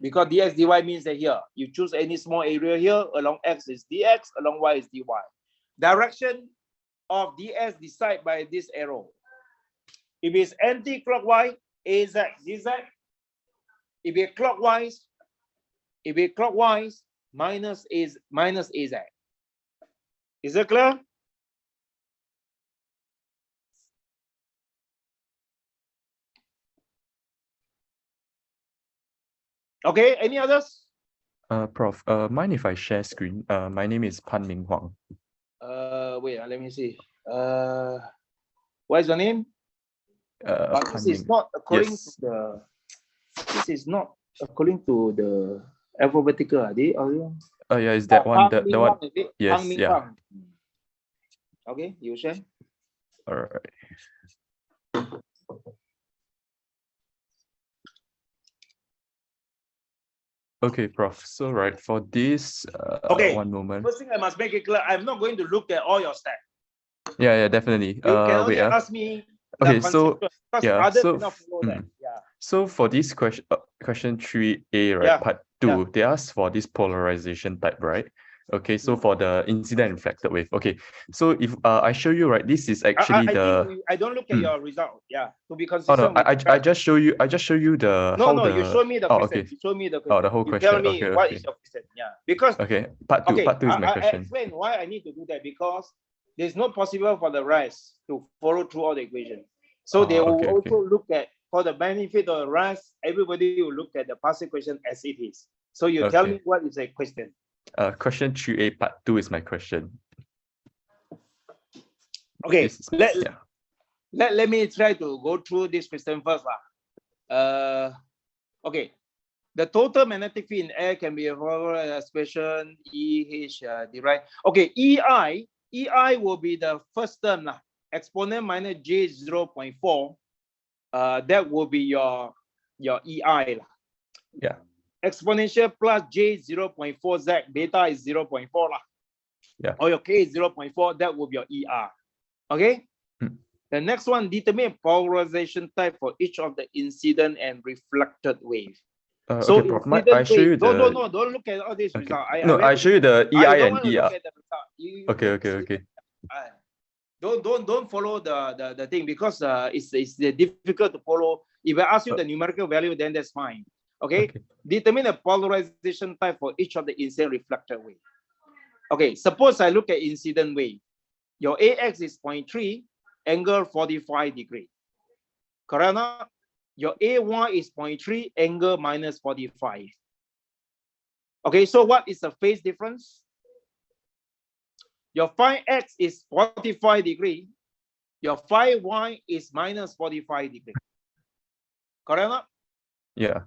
Because dx dy means that here, you choose any small area here, along x is dx, along y is dy. Direction of ds decided by this arrow. If it's anti-clockwise, AZ dz. If it's clockwise, minus AZ. Is it clear? Okay, any others? Prof, mind if I share screen? My name is Pan Ming Huang. Wait, let me see. What is your name? But this is not according to the. This is not according to the alphabetical. Are they? Yeah, is that one the one? Yes, Ming yeah. Huang. Okay, you share. All right. Okay, Prof. So right for this, Okay. one moment. First thing I must make it clear, I'm not going to look at all your stats. Yeah, definitely. You can only Wait. ask me. Okay, so yeah, others cannot follow that. Yeah. So for this question, question 3A, right, Yeah, part 2, they ask for this polarization type, right? Okay, so for the incident reflected wave. Okay, so if I show you, right, this is actually I don't look at your result. Yeah, to be Oh consistent. no, I just show you. I just show you the. No, you show me the question. Okay. You show me the question. Oh, the whole you question. tell me Okay, what okay. is your question. Yeah, because Okay, part 2. okay, Part 2 is my I question. explain why I need to do that, because there's not possible for the rest to follow through all the equations. So they will also look at, for the benefit of the rest, everybody will look at the passing question as it is. So you tell me what is the question. Question 3A, part 2 is my question. Okay, let me try to go through this question first. Okay, the total magnetic field in air can be a expression EH derived. Okay, EI will be the first term, exponent minus J 0.4. That will be your EI. Yeah. Exponential plus J 0.4 Z, beta is 0.4. Yeah. Or your K is 0.4, that will be your ER. Okay? The next one, determine polarization type for each of the incident and reflected wave. So Okay, Prof. incident I show you wave, the. don't look at all these Okay. results. No, I show you the I EI don't and want to look ER. at the result. You Okay, can okay, see- okay. don't follow the thing because it's difficult to follow. If I ask you the numerical value, then that's fine. Okay? Okay. Determine the polarization type for each of the incident reflected wave. Okay, suppose I look at incident wave. Your AX is 0.3, angle 45 degree. Correct or not? Your AY is 0.3, angle minus 45. Okay, so what is the phase difference? Your phi X is 45 degree. Your phi Y is minus 45 degree. Correct or not? Yeah.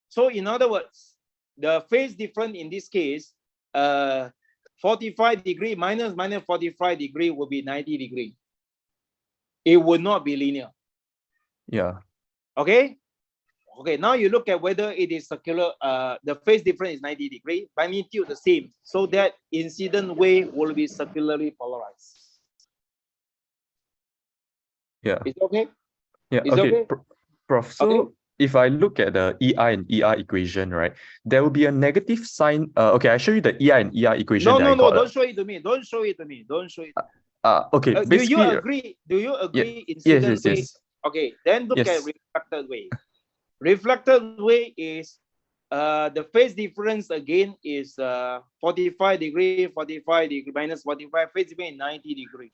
So in other words, the phase difference in this case, 45 degree minus 45 degree will be 90 degree. It would not be linear. Yeah. Okay. Okay, now you look at whether it is circular, the phase difference is 90 degree, magnitude the same, so that incident wave will be circularly polarized. Yeah. Is it okay? Yeah. Is it Okay. okay? Prof. So Okay. if I look at the EI and ER equation, right, there will be a negative sign. Okay, I show you the EI and ER equation No, that no, I no, got. don't show it to me. Don't show it to me. Don't show it. Okay, Do you basically, agree? Do you agree? yes, Incident yes, wave. yes. Okay, then look at Yes. reflected wave. Reflected wave is the phase difference again is 45 degree, 45 degree minus 45, phase difference 90 degree.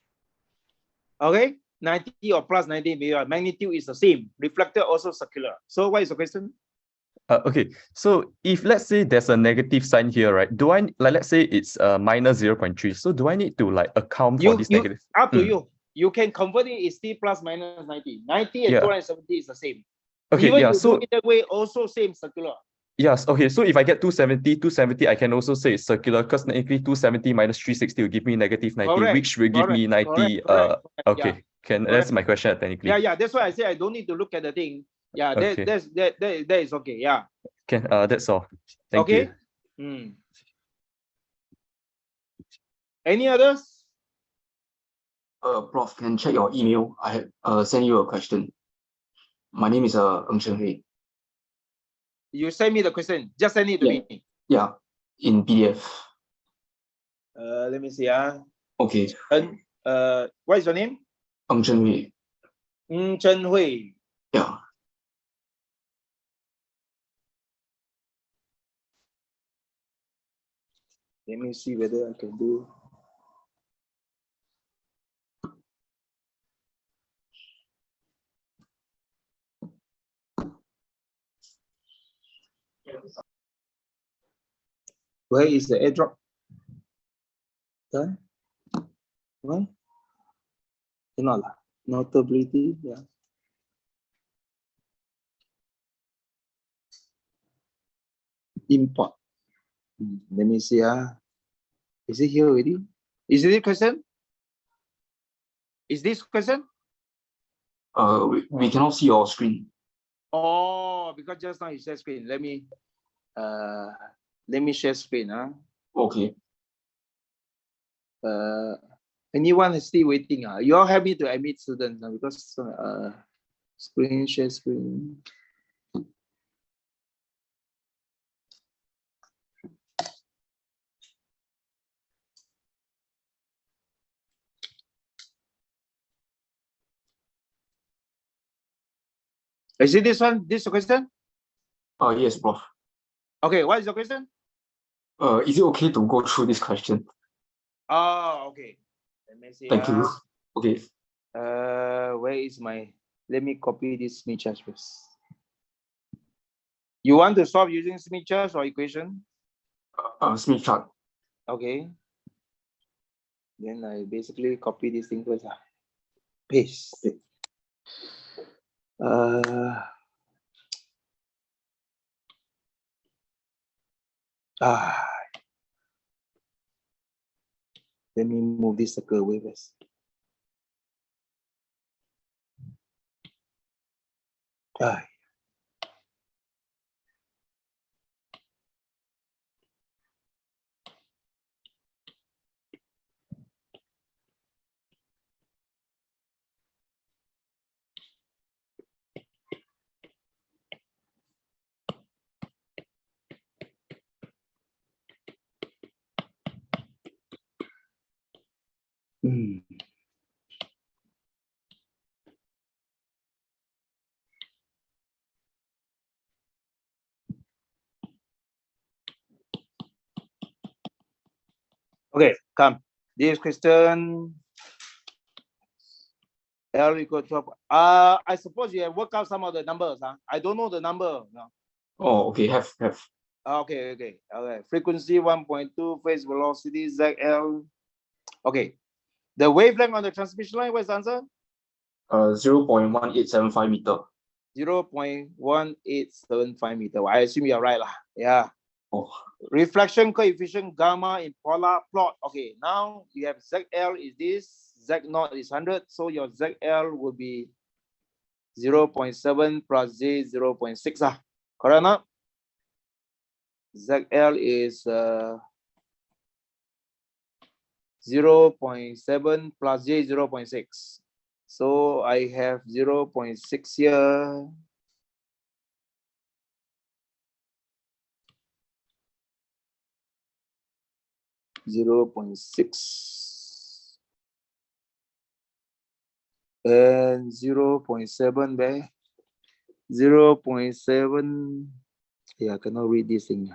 Okay, 90 or plus 90 degree, magnitude is the same. Reflected also circular. So what is the question? Okay, so if let's say there's a negative sign here, right? Do I like let's say it's minus 0.3. So do I need to like account for this negative? Up to you. You can convert it, it's still plus minus 90. 90 and Yeah. 270 is the same. Okay, Even yeah. you So do it that way, also same circular. yes, okay. So if I get 270, I can also say it's circular because technically 270 minus 360 will give me negative 90, Correct, which will give me 90. correct, Okay, yeah. can Correct. that's my question technically. Yeah, that's why I say I don't need to look at the thing. Yeah, Okay. that is okay. Yeah. Can that's all. Thank Okay. you. Any others? Prof, can check your email. I have sent you a question. My name is Ng Chen Hui. You send me the question. Just send it to Yeah. me. Yeah, in PDF. Let me see. Okay. What is your name? Ng Chen Hui. Ng Chen Hui. Yeah. Let me see whether I can do. Where is the airdrop? Done? What? Cannot lah. Notability. Yeah. Import. Let me see. Is it here already? Is it a question? Is this question? We cannot see your screen. Oh, because just now you share screen. Let me share screen. Okay. Anyone is still waiting? You all help me to admit students because screen share screen. Is it this one? This question? Yes, Prof. Okay, what is the question? Is it okay to go through this question? Oh, okay. Let me see. Thank you. Okay. Where is my? Let me copy this Smith chart first. You want to solve using Smith chart or equation? Smith chart. Okay. Then I basically copy this thing first. Paste. Okay. Let me move this circle away first. Hmm. Okay, come. This question. L equal 12. I suppose you have worked out some of the numbers. I don't know the number. No. Oh, okay, have. Okay. Frequency 1.2, phase velocity ZL. Okay. The wavelength on the transmission line, what's the answer? 0.1875 meter. 0.1875 meter. I assume you're right. Yeah. Oh, Reflection coefficient gamma in polar plot. Okay, now you have ZL is this, Z0 is 100. So your ZL will be 0.7 plus J 0.6. Correct or not? ZL is 0.7 plus J 0.6. So I have 0.6 here. .6 and 0.7 there. 0.7. Yeah, I cannot read this thing.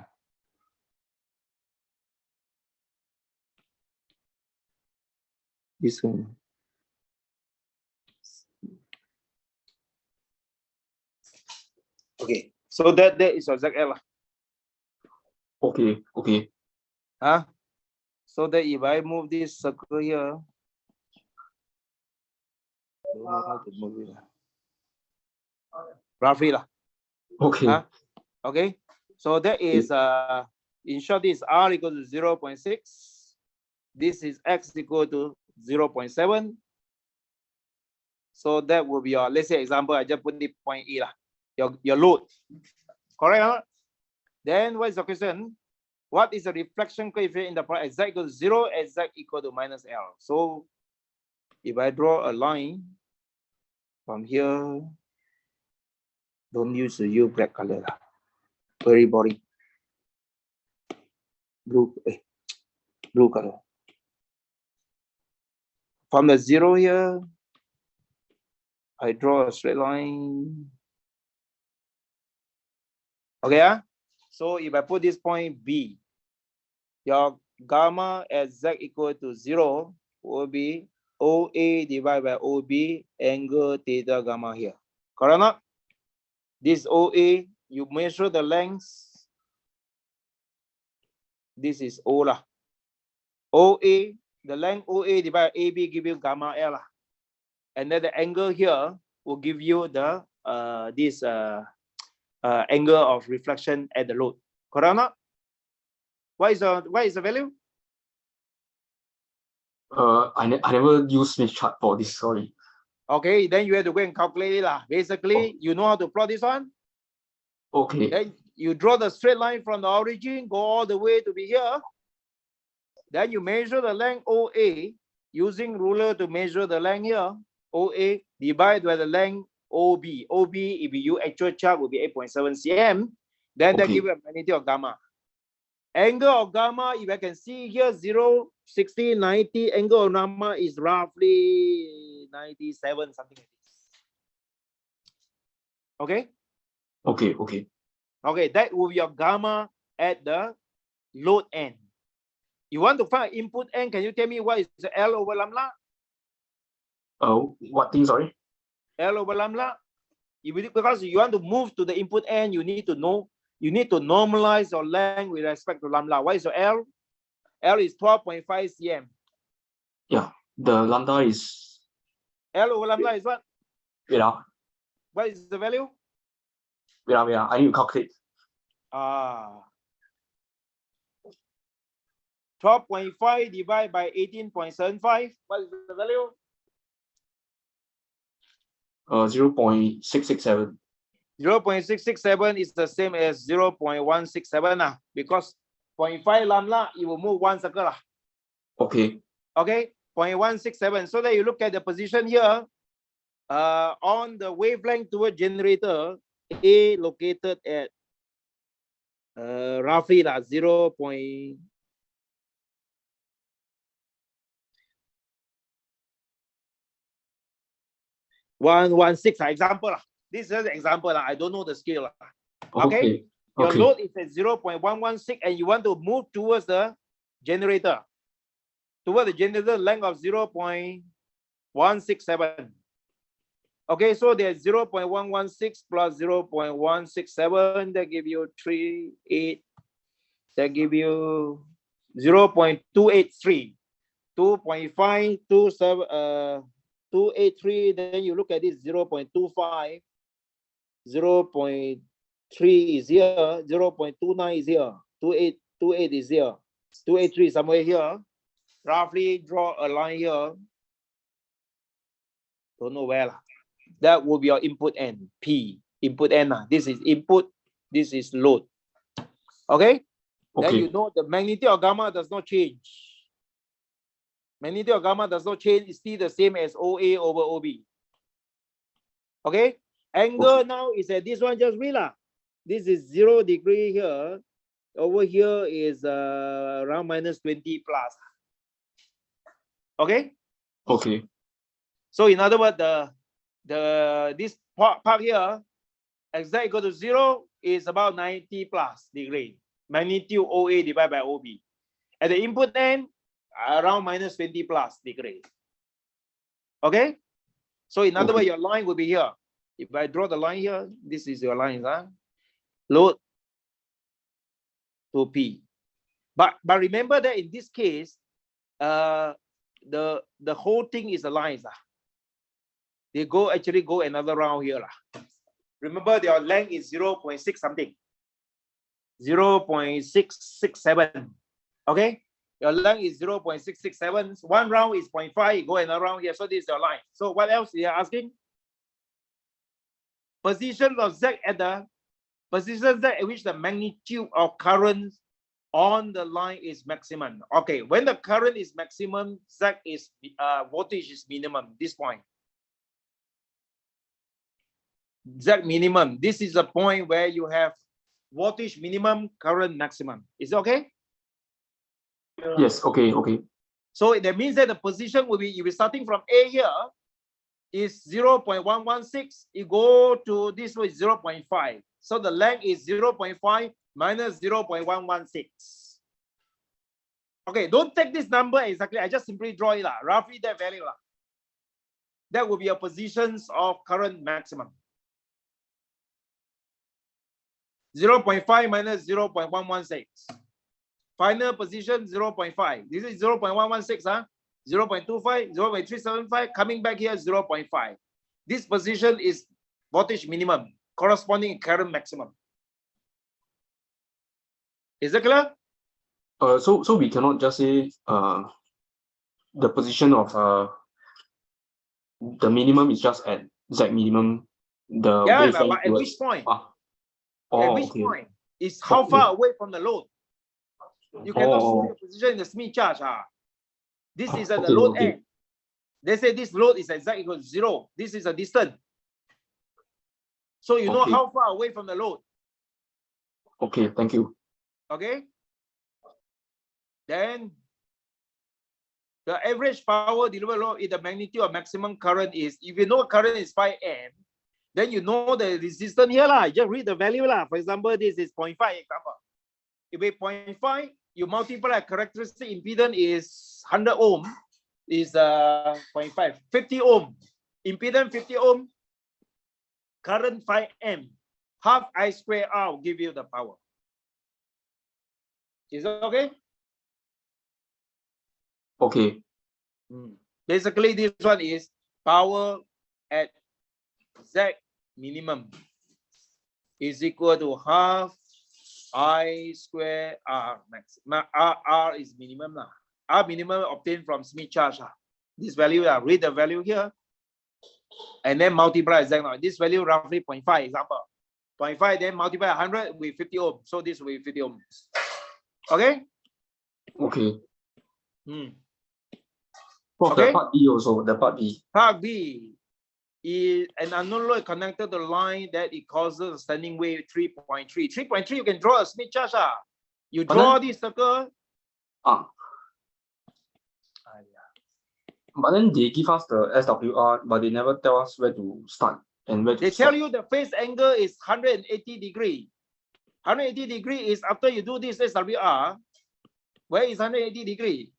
This one. Okay, so that is your ZL. okay. So that if I move this circle here, don't know how to move it. Roughly lah. Okay. Okay, so that is in short, this R equal to 0.6. This is X equal to 0.7. So that will be your, let's say example, I just put the point E lah. Your load. Correct? Huh? Then what is the question? What is the reflection coefficient in the point Z equal to 0 and Z equal to minus L? So if I draw a line from here, don't use the U black color lah. Very boring. Blue color. From the 0 here, I draw a straight line. Okay, so if I put this point B, your gamma at Z equal to 0 will be OA divided by OB angle theta gamma here. Correct or not? This OA, you measure the length. This is O lah. OA, the length OA divided by AB give you gamma L lah. And then the angle here will give you the this angle of reflection at the load. Correct or not? What is the value? I never use Smith chart for this, sorry. Okay, then you have to go and calculate it lah. Basically, you know how to plot this one. Okay. Then you draw the straight line from the origin, go all the way to be here. Then you measure the length OA using ruler to measure the length here. OA divided by the length OB. OB, if you use actual chart, will be 8.7 cm. Then that give you a magnitude of gamma. Angle of gamma, if I can see here, 0, 60, 90. Angle of gamma is roughly 97, something like this. Okay? Okay, that will be your gamma at the load end. You want to find input end, can you tell me what is the L over lambda? What thing, sorry? L over lambda. Because you want to move to the input end, you need to know, you need to normalize your length with respect to lambda. What is your L? L is 12.5 cm. Yeah, the lambda is... L over lambda is what? Wait, what is the value? Wait, I need to calculate. 12.5 divided by 18.75. What is the value? 0.667. 0.667 is the same as 0.167 because 0.5 lambda, it will move one circle. Okay. Okay, 0.167. So that you look at the position here on the wavelength toward generator A located at roughly 0. 116 example lah. This is an example lah. I don't know the scale lah. Okay. Your Okay. load is at 0.116 and you want to move towards the generator. Towards the generator length of 0.167. Okay, so there's 0.116 plus 0.167, that give you 38, that give you 0.283, 2.527, 283, then you look at this 0.25, 0.3 is here, 0.29 is here, 28 is here, 283 somewhere here. Roughly draw a line here. Don't know where lah. That will be your input N, P, input N. This is input, this is load. Okay? Then Okay. you know the magnitude of gamma does not change. Magnitude of gamma does not change, it's still the same as OA over OB. Okay? Angle now is at this one, just read lah. This is 0 degree here. Over here is around minus 20 plus. Okay? Okay. So in other words, this part here, x equal to 0 is about 90 plus degree. Magnitude OA divided by OB. At the input end, around minus 20 plus degree. Okay? So in other words, your line will be here. If I draw the line here, this is your line, huh? Load to P. But remember that in this case, the whole thing is the lines. They actually go another round here. Remember their length is 0.6 something. 0.667. Okay? Your length is 0.667. One round is 0.5. Go another round here. So this is your line. So what else they are asking? Position of Z at the position Z at which the magnitude of current on the line is maximum. Okay, when the current is maximum, Z is voltage is minimum. This point. Z minimum. This is the point where you have voltage minimum, current maximum. Is it okay? Yes. Okay. Okay. So that means that the position will be, if you're starting from A here, is 0.116. You go to this way, 0.5. So the length is 0.5 minus 0.116. Okay, don't take this number exactly. I just simply draw it, roughly that value. That will be your positions of current maximum. 0.5 minus 0.116. Final position 0.5. This is 0.116, 0.25, 0.375, coming back here 0.5. This position is voltage minimum, corresponding current maximum. Is that clear? So we cannot just say the position of the minimum is just at Z minimum. The Yeah, wavelength but at towards- which point? Oh, At which okay. point? Is how Okay. far away from the load? You cannot show Oh. your position in the Smith chart. This is at the Okay, load okay. end. They say this load is exactly equal to 0. This is a distance. So you know Okay. how far away from the load. Okay, thank you. Okay. Then the average power delivered load is the magnitude of maximum current is, if you know current is 5 amp, then you know the resistance here lah. Just read the value lah. For example, this is 0.5 example. If it's 0.5, you multiply characteristic impedance is 100 ohm, is 0.5, 50 ohm. Impedance 50 ohm, current 5 amp. Half I square R will give you the power. Is that okay? Okay. Basically, this one is power at Z minimum is equal to half I square R max. R is minimum. R minimum obtained from Smith chart. This value, read the value here. And then multiply Z. This value roughly 0.5 example. 0.5, then multiply 100 with 50 ohm. So this will be 50 ohms. Okay? Okay. Okay. The part B also, the part B. Part B is an unknown load connected to the line that it causes a standing wave 3.3. 3.3, you can draw a Smith chart. You draw this circle. but then they give us the SWR, but they never tell us where to start and where to They stop. tell you the phase angle is 180 degree. 180 degree is after you do this SWR. Where is 180 degree?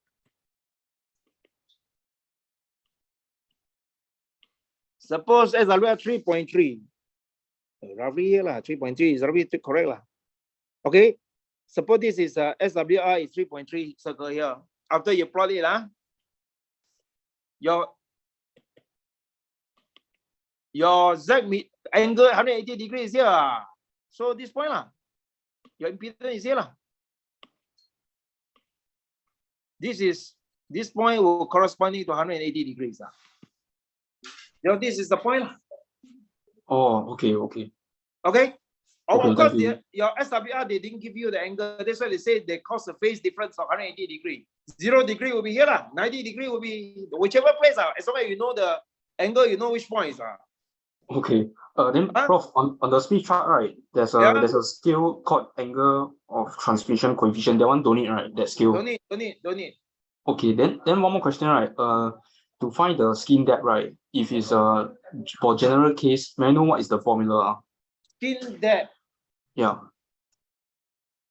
Suppose SWR 3.3. Roughly here lah, 3.3 is roughly correct lah. Okay. Suppose this is SWR is 3.3 circle here. After you plot it your Z angle 180 degrees here. So this point lah, your impedance is here lah. This point will corresponding to 180 degrees. This is the point lah. Oh, okay, okay. Okay. Okay, Of course, thank you. your SWR, they didn't give you the angle. That's why they say they cause a phase difference of 180 degree. 0 degree will be here lah. 90 degree will be whichever place. As long as you know the angle, you know which points. Okay. Then Prof, on the speed chart, right? There's a scale called angle of transmission coefficient. That one don't need, right? That scale. Don't need. Okay, then one more question, right? To find the skin depth, right? If it's for general case, may I know what is the formula? Skin depth. Yeah.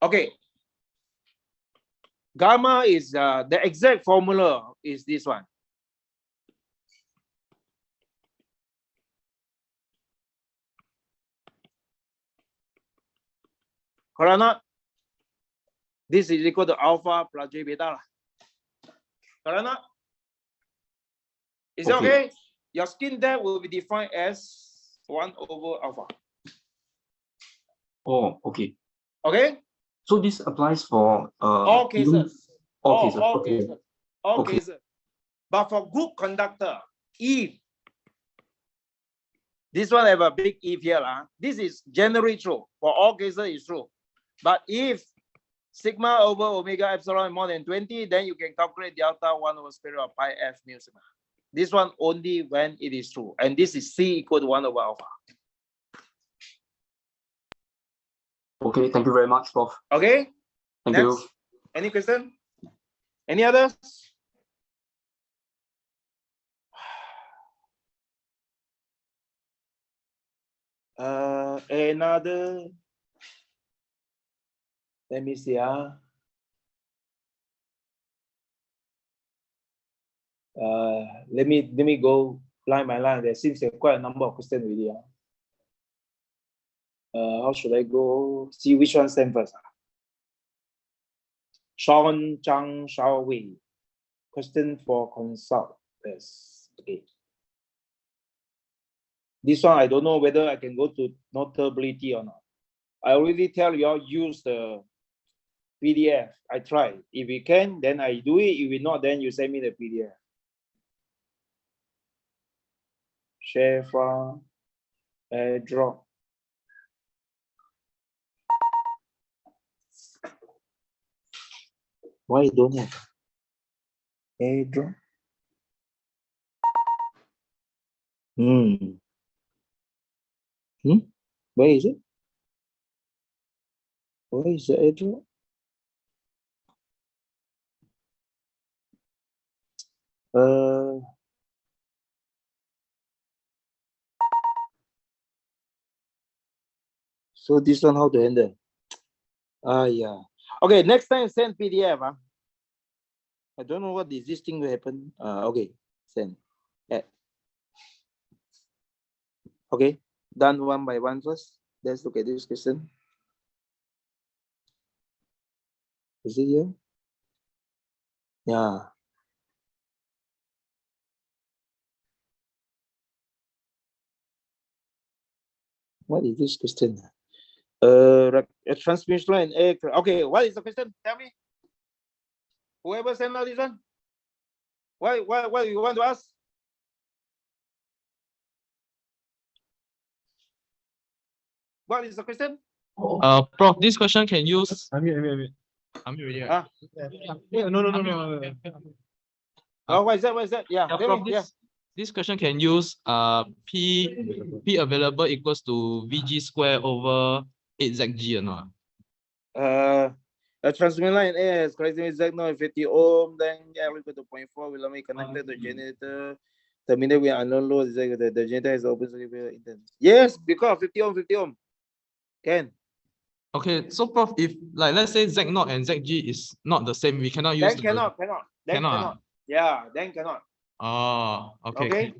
Okay. Gamma is the exact formula is this one. Correct or not? This is equal to alpha plus J beta. Correct or not? Is it okay? Your skin depth will be defined as 1 over alpha. Oh, okay. Okay? So this applies for All cases. All cases. All Okay. cases. All Okay. cases. But for group conductor, if this one have a big if here, this is generally true. For all cases, it's true. But if sigma over omega epsilon more than 20, then you can calculate delta 1 over square root of pi f mu sigma. This one only when it is true. And this is C equal to 1 over alpha. Okay, thank you very much, Prof. Okay? Thank Next. you. Any question? Any others? Another. Let me see. Let me go line by line. There seems to be quite a number of questions already. How should I go? See which one sent first. Sean Zhang Shao Wei. Question for consult. Yes. Okay. This one I don't know whether I can go to notability or not. I already tell you all use the PDF. I try. If you can, then I do it. If you not, then you send me the PDF. Share file, AirDrop. Why you don't have AirDrop? Where is it? Where is the AirDrop? So this one how to handle? Yeah. Okay, next time send PDF. I don't know what is this thing will happen. Okay, send. Okay, done one by one first. Let's look at this question. Is it here? Yeah. What is this question? A transmission line aircraft. Okay, what is the question? Tell me. Whoever sent out this one. What you want to ask? What is the question? Prof, this question can use. I'm here. I'm ready. Ah. No. Oh, what is that? Yeah. Yeah, tell Prof, me, yeah. this question can use P available equals to VG square over 8ZG or not? A transmission line A has characteristic Z naught 50 ohm, then L equal to 0.4 will be connected to generator. Terminate with unknown load. The generator has open circuit. Yes, because 50 ohm, 50 ohm. Can. Okay, so Prof, if like let's say Z0 and ZG is not the same, we cannot use Then cannot. Then Cannot, cannot. Yeah, then cannot. Oh, okay. Okay.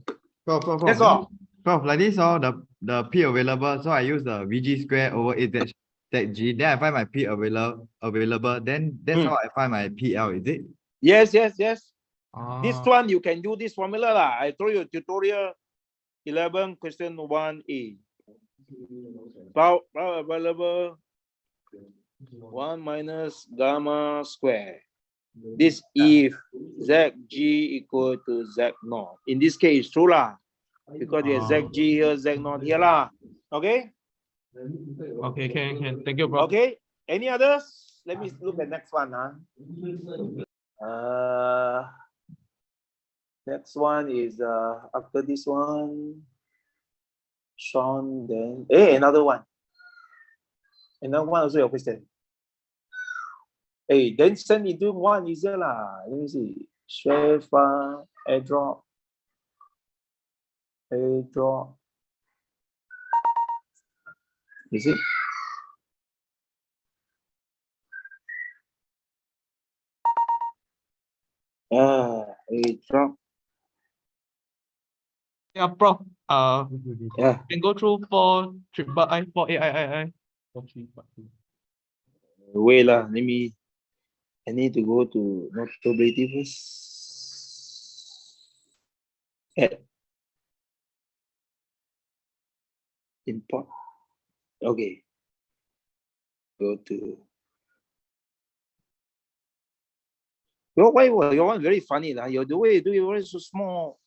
Prof, That's all. Prof, like this, the P available, so I use the VG square over 8 ZG, then I find my P available, then that's how I find my PL, is it? Yes. This Ah. one you can do this formula lah. I told you tutorial 11 question 1A. Power available 1 minus gamma square. This if ZG equal to Z0. In this case, it's true lah. Because you have ZG here, Z0 here lah. Okay? Okay, can. Thank you, Prof. Okay. Any others? Let me look at next one. Next one is after this one. Sean, then another one. Another one also your question. Hey, then send me to one easier lah. Let me see. Share file, airdrop. Is it? Airdrop. Yeah, Prof. Yeah. Can go through for AI. Wait lah. I need to go to notability first. Add. Import. Okay. Go to. Why your one very funny lah? The way you do it is so small.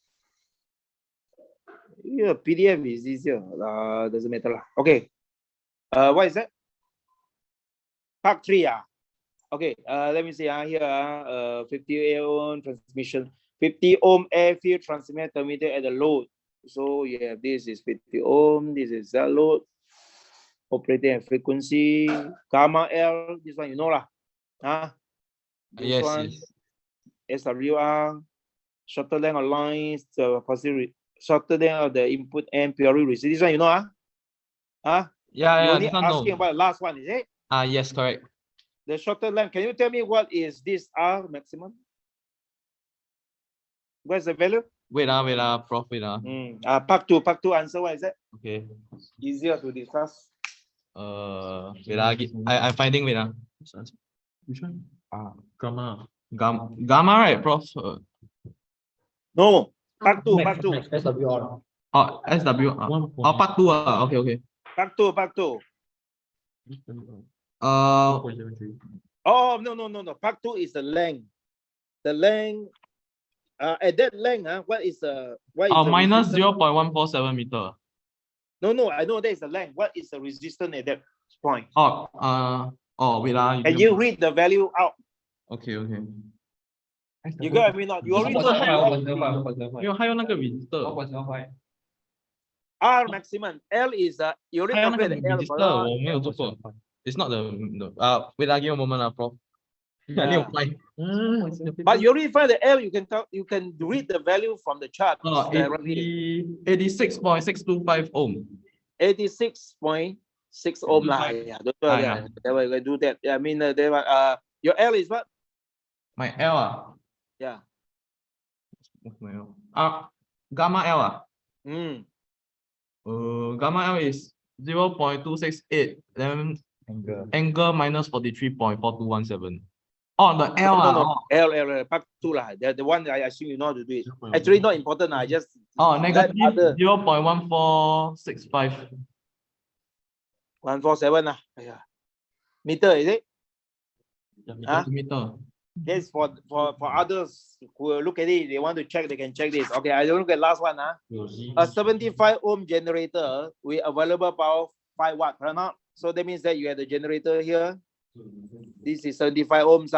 Yeah, PDF is easier. Doesn't matter lah. Okay. What is that? Part 3. Okay. Let me see. Here. 50 ohm transmission. 50 ohm air field transmitter terminated at the load. So yeah, this is 50 ohm. This is that load. Operating at frequency. Gamma L. This one you know lah. This one. SWR. Shorter length of lines. Shorter length of the input and purely receive. This one you know Yeah, you only this one asking no. about the last one, is it? Yes, correct. The shorter length. Can you tell me what is this R maximum? What's the value? Wait, Prof, wait. Part two answer. What is that? Okay. Easier to discuss. Wait, I'm finding. Wait. Which one? Gamma, right, Prof? No. Part two. SWR. Oh, SWR. Oh, part 2. Okay. Part two. Oh, no. Part 2 is the length. The length. At that length, what is the minus 0.147 meter. No, I know that is the length. What is the resistance at that point? Wait. Can you read the value out? Okay. You got me not? You already know. 因为还有那个 resistor。 R maximum. L is you already calculate the L. resistor 我没有做过。It's not the wait, give me a moment, Prof. I need to find. But you already find the L. You can read the value from the chart. 86.625 ohm. 86.6 ohm lah. Yeah, they will do that. Yeah, I mean your L is what? My L. Yeah. Gamma L. Gamma L is 0.268. Then angle minus 43.4217. Oh, the L. No. L. Part 2 lah. The one I assume you know how to do it. Actually, not important. I just. Negative 0.1465. 147 lah. Yeah. Meter is it? Meter. Yes, for others who look at it, they want to check, they can check this. Okay, I look at last one. A 75 ohm generator with available power 5 watt, right now? So that means that you have the generator here. This is 75 ohms.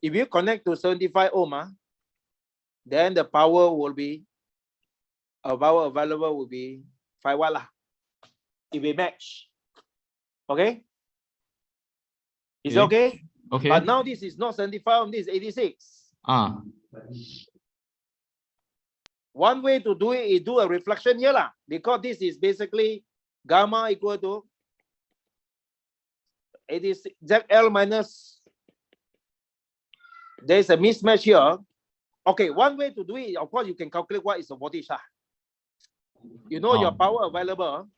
If you connect to 75 ohm, then the power will be available will be 5 watt. If we match. Okay? Is it okay? Okay. But now this is not 75, this is 86. One way to do it is do a reflection here lah, because this is basically gamma equal to 86 ZL minus. There is a mismatch here. Okay, one way to do it, of course, you can calculate what is the voltage. You know your power available.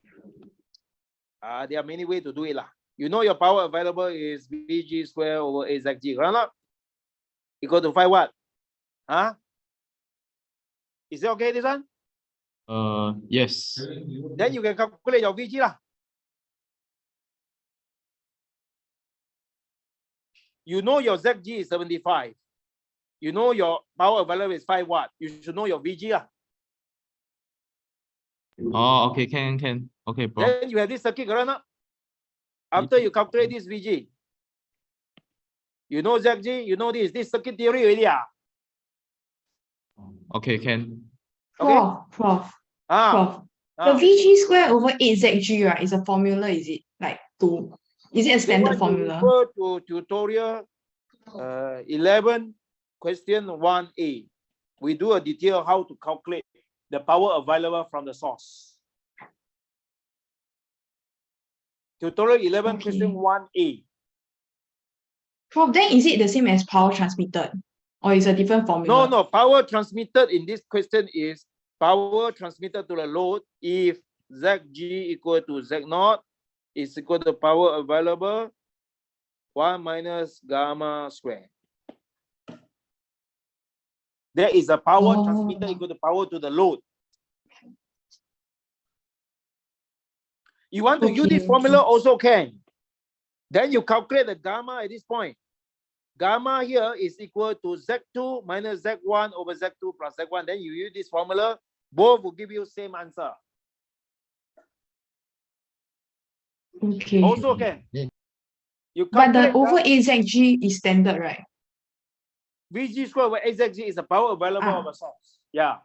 There are many ways to do it lah. You know your power available is Vg square over AZG, right? Equal to 5 what? Huh? Is it okay, this one? Yes. Then you can calculate your Vg lah. You know your ZG is 75. You know your power available is 5 watt. You should know your Vg lah. Oh, okay, can. Okay, bro. Then you have this circuit, correct? After you calculate this Vg, you know ZG, you know this circuit theory already. Okay, can. Okay. Prof. The Vg square over 8ZG, right, is a formula, is it? Like is it a standard formula? Refer to tutorial 11, question 1A. We do a detail how to calculate the power available from the source. Tutorial 11, question 1A. Prof, then is it the same as power transmitted? Or is a different formula? No. Power transmitted in this question is power transmitted to the load if ZG equal to Z0 is equal to power available 1 minus gamma square. There is a power transmitted equal to power to the load. You want to use this formula also can. Then you calculate the gamma at this point. Gamma here is equal to Z2 minus Z1 over Z2 plus Z1. Then you use this formula. Both will give you same answer. Okay. Also can. You But the calculate over AZG is standard, right? Vg square over AZG is the power available of a source. Yeah.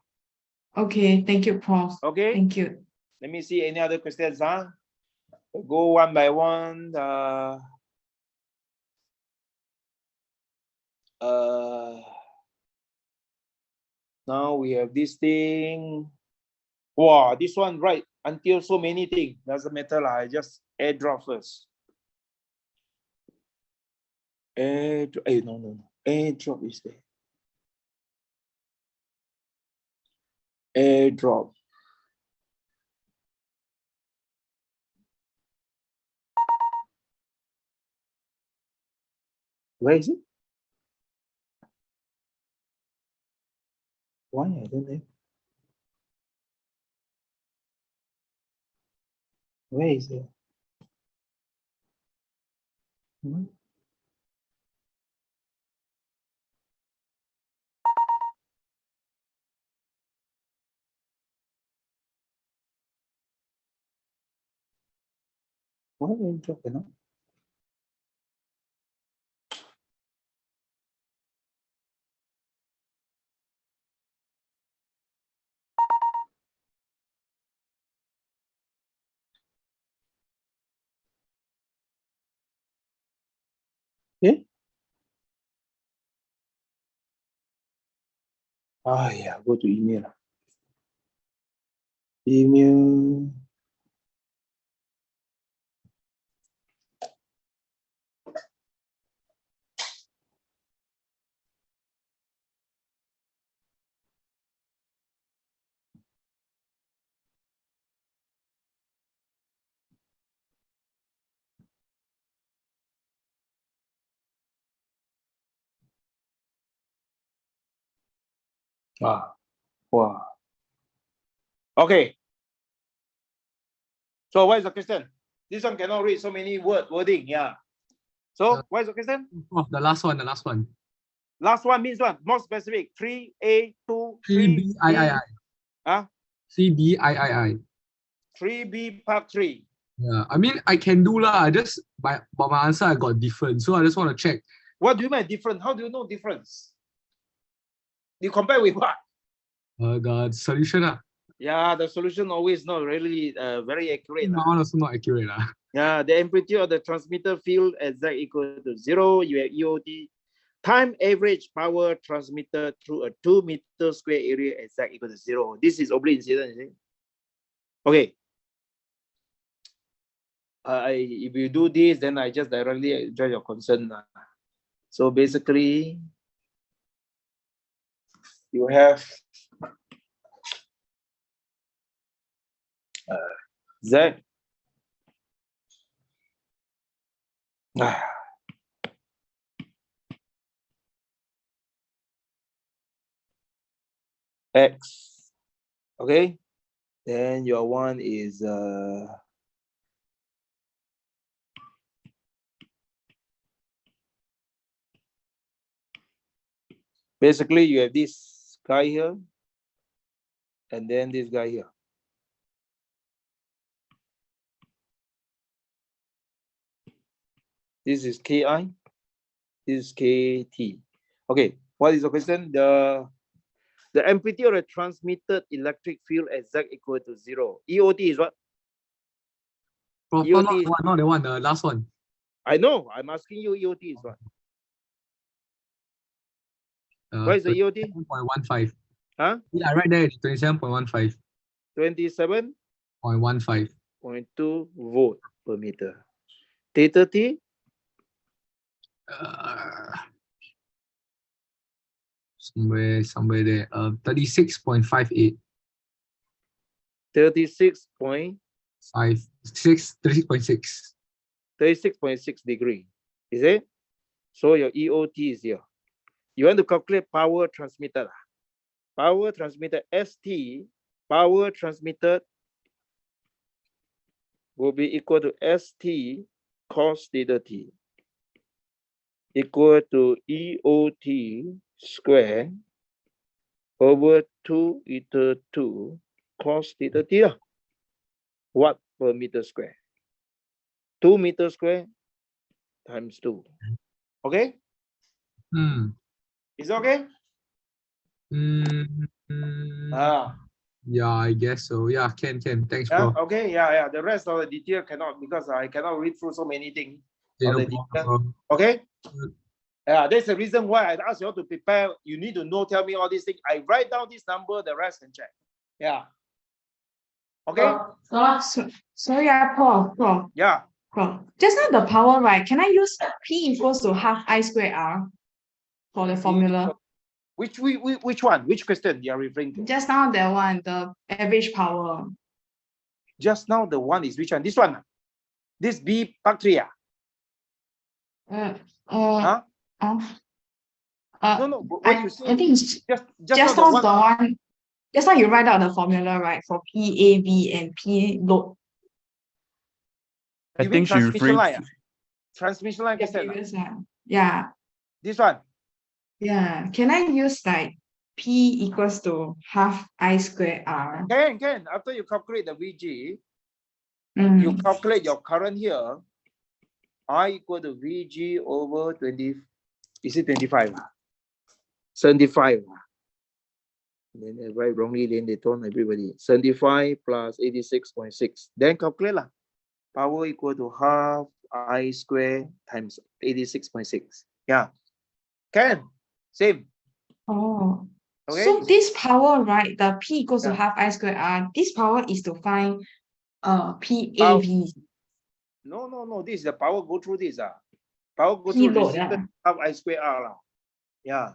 Okay, thank you, Prof. Okay. Thank you. Let me see any other questions. We'll go one by one. Now we have this thing. Wow, this one right until so many things. Doesn't matter lah. I just airdrop first. No. Airdrop is there. Airdrop. Where is it? Why I don't know. Where is it? Why airdrop cannot? Okay. Yeah, go to email. Email. Wow. Okay. So what is the question? This one cannot read so many wording. Yeah. So what is the question? Oh, the last one. Last one means what? More specific. 3A2. 3B III. Huh? 3B III. 3B part 3. Yeah, I mean I can do lah. Just but my answer I got different, so I just want to check. What do you mean different? How do you know difference? You compare with what? The solution lah. Yeah, the solution always not really very accurate. No, also not accurate. Yeah, the amplitude of the transmitter field is z equal to 0. You have EOT. Time average power transmitted through a 2 meter square area is z equal to 0. This is oblique incident, you see? Okay. If you do this, then I just directly address your concern. So basically, you have Z X, okay? Then your one is basically you have this guy here and then this guy here. This is KI, this is KT. Okay, what is the question? The amplitude of the transmitted electric field is Z equal to 0. EOT is what? Prof, EOT not the one, the last one. I know, I'm asking you EOT is what? What is the EOT? 27.15. Huh? Yeah, right there, 27.15. 27.15. 0.15. volt per meter. Theta T? Somewhere there. 36.58. 36.6. 36.6. 36.6 degree. Is it? So your EOT is here. You want to calculate power transmitted. Power transmitted ST, power transmitted will be equal to ST cos theta T equal to EOT square over 2 eta 2 cos theta T. Watt per meter square. 2 meter square times 2. Okay? Is it okay? Yeah, I guess so. Yeah, can. Thanks, Yeah, Prof. okay, yeah. The rest of the detail cannot because I cannot read through so many things. Yeah, of no the problem, detail. Prof. Okay? Yeah, that's the reason why I asked you all to prepare. You need to know, tell me all these things. I write down this number, the rest can check. Yeah. Okay? Sorry, Prof. Yeah. Prof. Just now the power, right? Can I use P equals to half I squared R for the formula? Which one? Which question you are referring to? Just now the one, the average power. Just now the one is which one? This one? This B part 3? No. What you say? I think it's just now the one. Just now you write out the formula, right? For PAV and P load. I think she transmission referring line. Transmission line. Yeah. This one. Yeah. Can I use like P equals to half I squared R? Can. After you calculate the VG, you calculate your current here. I equal to VG over 20. Is it 25? 75. Then they write wrongly, then they told everybody. 75 plus 86.6. Then calculate lah. Power equal to half I square times 86.6. Yeah. Can. Same. Oh. Okay. So this power, right? The P equals to half I squared R. This power is to find PAV. No. This is the power go through this. Power go P through load, resistance half I square R. Yeah.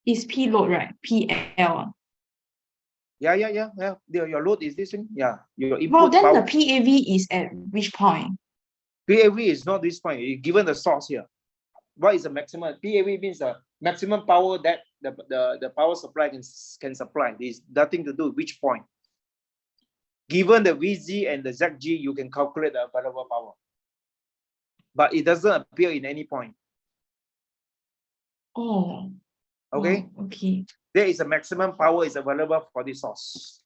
It's P load, right? PL. Yeah. Your load is this thing. Yeah. Your input Well, then power. the PAV is at which point? PAV is not this point. You given the source here. What is the maximum? PAV means the maximum power that the power supply can supply. There's nothing to do with which point. Given the VG and the ZG, you can calculate the available power. But it doesn't appear in any point. Oh. Okay? Oh, okay. There is a maximum power is available for this source.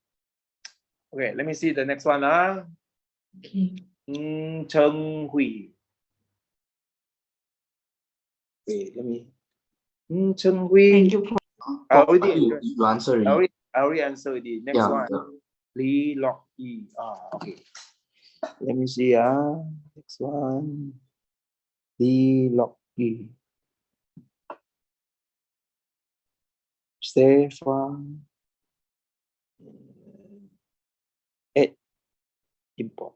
Okay, let me see the next one. Okay. Cheng Hui. Wait, let me. Cheng Hui. Thank you, Prof. You answer already. I I already answered the next Yeah, one. yeah. Li log E. Okay. Let me see. Next one. Li log E. Stefan. Import.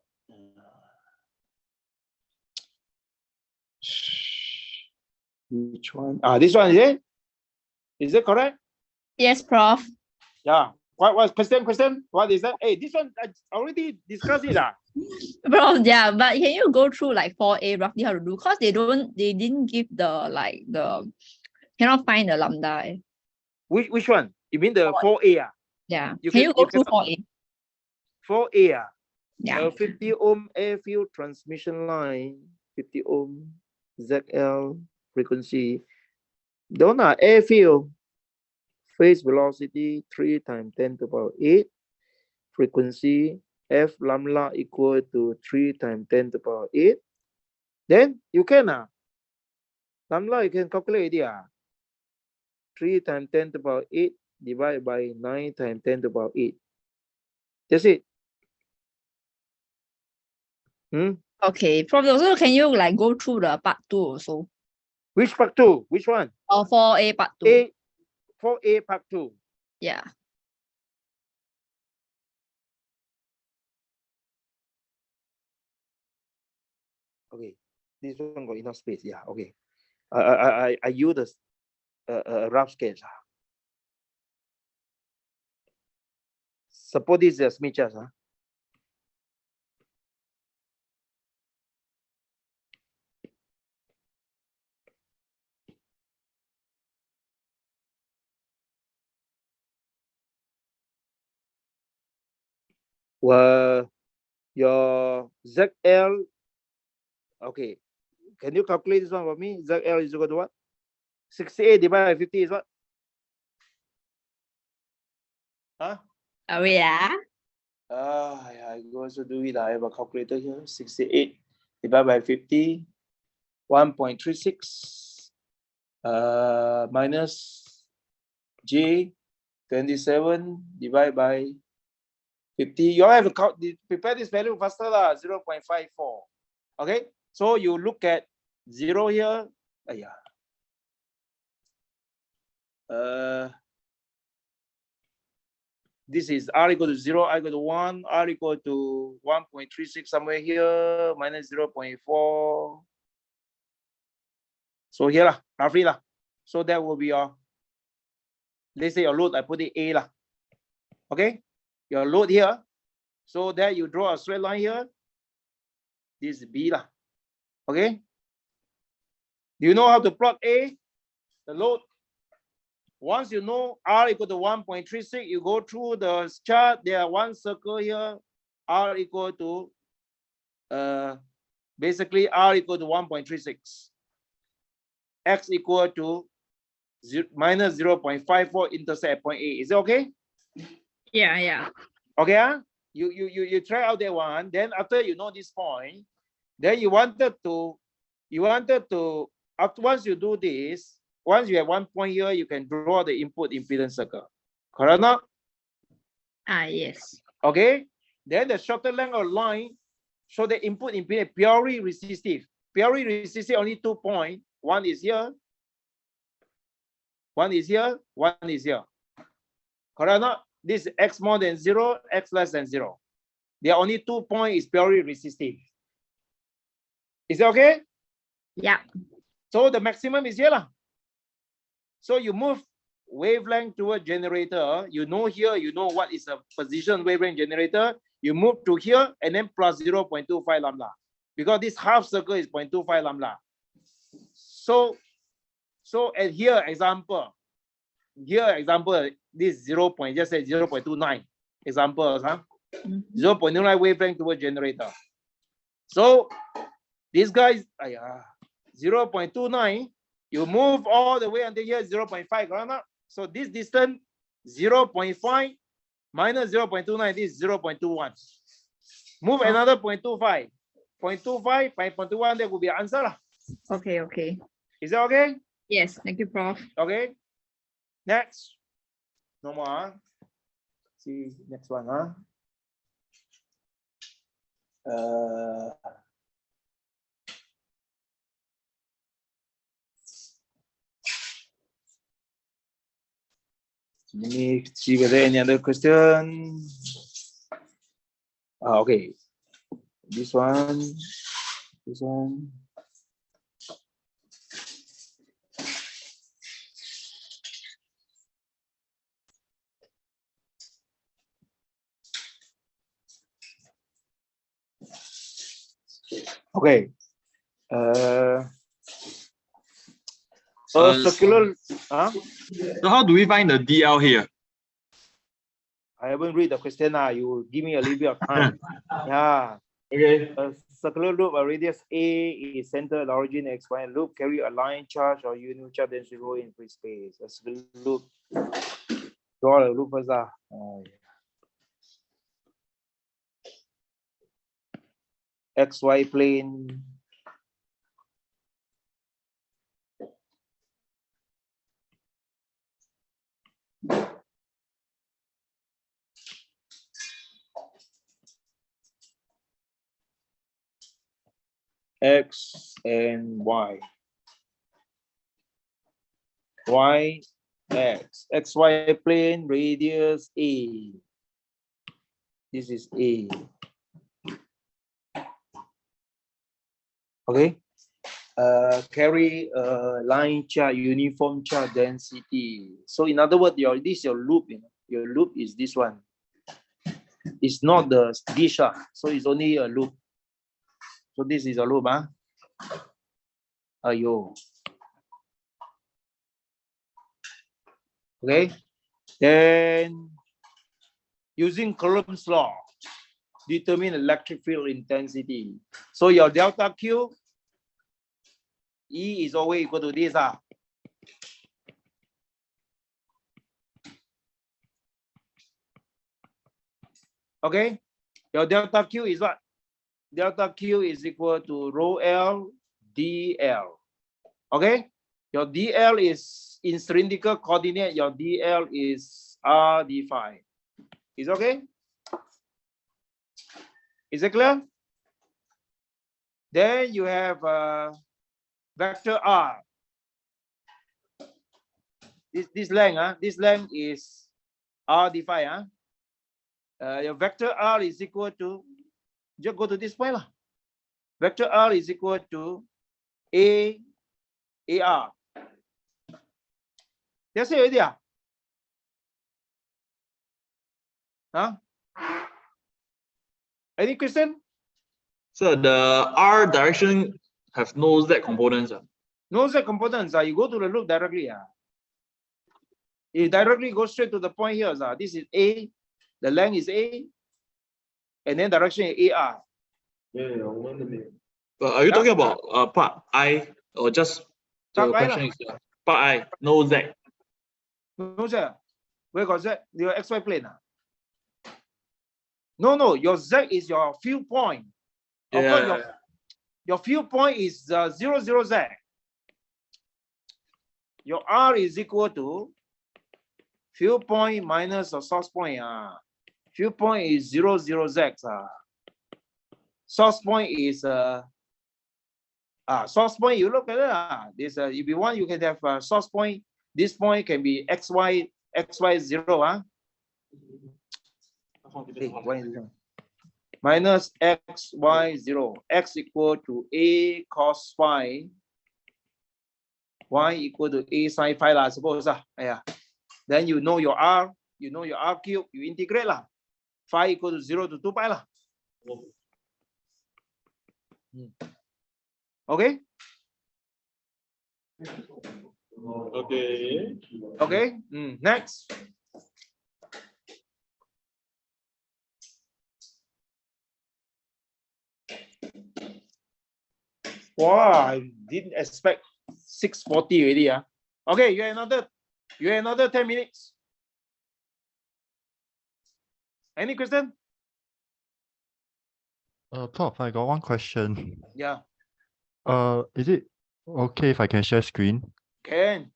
Which one? This one is it? Is it correct? Yes, Prof. Yeah. What was question? What is that? Hey, this one I already discussed it. Prof, yeah, but can you go through like 4A roughly how to do? Because they didn't give cannot find the lambda. Which one? You mean the 4A? Yeah. You can you go through cannot- 4A? 4A. Yeah. 50 ohm airfield transmission line, 50 ohm ZL frequency. Don't airfield phase velocity 3 times 10 to the power 8. Frequency F lambda equal to 3 times 10 to the power 8. Then you can lambda you can calculate it. 3 times 10 to the power 8 divided by 9 times 10 to the power 8. That's it. Okay. Prof, also can you like go through the part 2 also? Which part 2? Which one? 4A part 2. 4A part 2. Yeah. Okay, this one got enough space. Yeah, okay. I use a rough sketch. Suppose this is a Smith chart. Well, your ZL, okay. Can you calculate this one for me? ZL is equal to what? 68 divided by 50 is what? Huh? Oh, yeah. I go also do it. I have a calculator here. 68 divided by 50, 1.36 minus J 27 divided by 50. You all have to count, prepare this value faster, 0.54. Okay, so you look at 0 here. This is R equal to 0, R equal to 1, R equal to 1.36 somewhere here, minus 0.4. So here, roughly. So that will be your, let's say your load, I put it A. Okay, your load here. So there you draw a straight line here. This is B. Okay. Do you know how to plot A? The load. Once you know R equal to 1.36, you go through the chart. There are one circle here. R equal to basically R equal to 1.36. X equal to minus 0.54 intersect at point A. Is it okay? Yeah. Okay. You try out that one. Then after you know this point, then you wanted to after once you do this, once you have one point here, you can draw the input impedance circle. Correct or not? Yes. Okay. Then the shorter length of line show the input impedance purely resistive. Purely resistive only 2 points. One is here. One is here. One is here. Correct or not? This is X more than 0, X less than 0. There are only 2 points is purely resistive. Is it okay? Yeah. So the maximum is here. So you move wavelength toward generator. You know here, you know what is a position wavelength generator. You move to here and then plus 0.25 lambda. Because this half circle is 0.25 lambda. So at here example, this 0. Just say 0.29 examples, 0.29 wavelength toward generator. So these guys, 0.29, you move all the way until here 0.5, right? So this distance 0.5 minus 0.29, this is 0.21. Move another 0.25. 0.25 by 0.21, that will be an answer. Okay. Is that okay? Yes, thank you, Prof. Okay. Next. No more. see next one, huh? Let me see whether any other question. Okay. This one. This one. Okay. Circular. Huh? So how do we find the DL here? I haven't read the question now. You give me a little bit of time. Yeah. Okay. A circular loop, a radius A is centered at origin X, Y loop carry a line charge or unit charge then zero in free space. A circular loop. Draw the loop first. XY plane. X and Y. Y, X. XY plane, radius A. This is A. Okay. Carry a line charge, uniform charge density. So in other words, this is your loop. Your loop is this one. It's not the dish, so it's only a loop. So this is a loop, huh? Ayo. Okay. Then using Coulomb's law, determine electric field intensity. So your delta Q, E is always equal to this. Okay. Your delta Q is what? Delta Q is equal to rho L dl. Okay. Your dl is in cylindrical coordinate. Your dl is r d phi. Is okay? Is it clear? Then you have vector r. This length, this length is r d phi. Your vector r is equal to, just go to this point. Vector r is equal to ar. That's it already. Huh? Any question? So the R direction have no Z components. No Z components. You go to the loop directly. You directly go straight to the point here. This is A, the length is A, and then direction is AR. But are you talking about part I or just the question is part I, no Z? No Z. Where got Z? Your XY plane. No, your Z is your field point. Of course, your field point is 0, 0, Z. Your R is equal to field point minus the source point. Field point is 0, 0, Z. Source point is source point. You look at it. This if you want, you can have source point. This point can be XY 0. Minus XY 0. X equal to A cos phi. Y equal to A sin phi, I suppose. Then you know your R, you know your R cube, you integrate phi equal to 0 to 2 pi Okay. Okay. Next. Wow, I didn't expect 6:40 already. Okay, you have another 10 minutes. Any question? Prof, I got one question. Yeah. Is it okay if I can share screen? Can.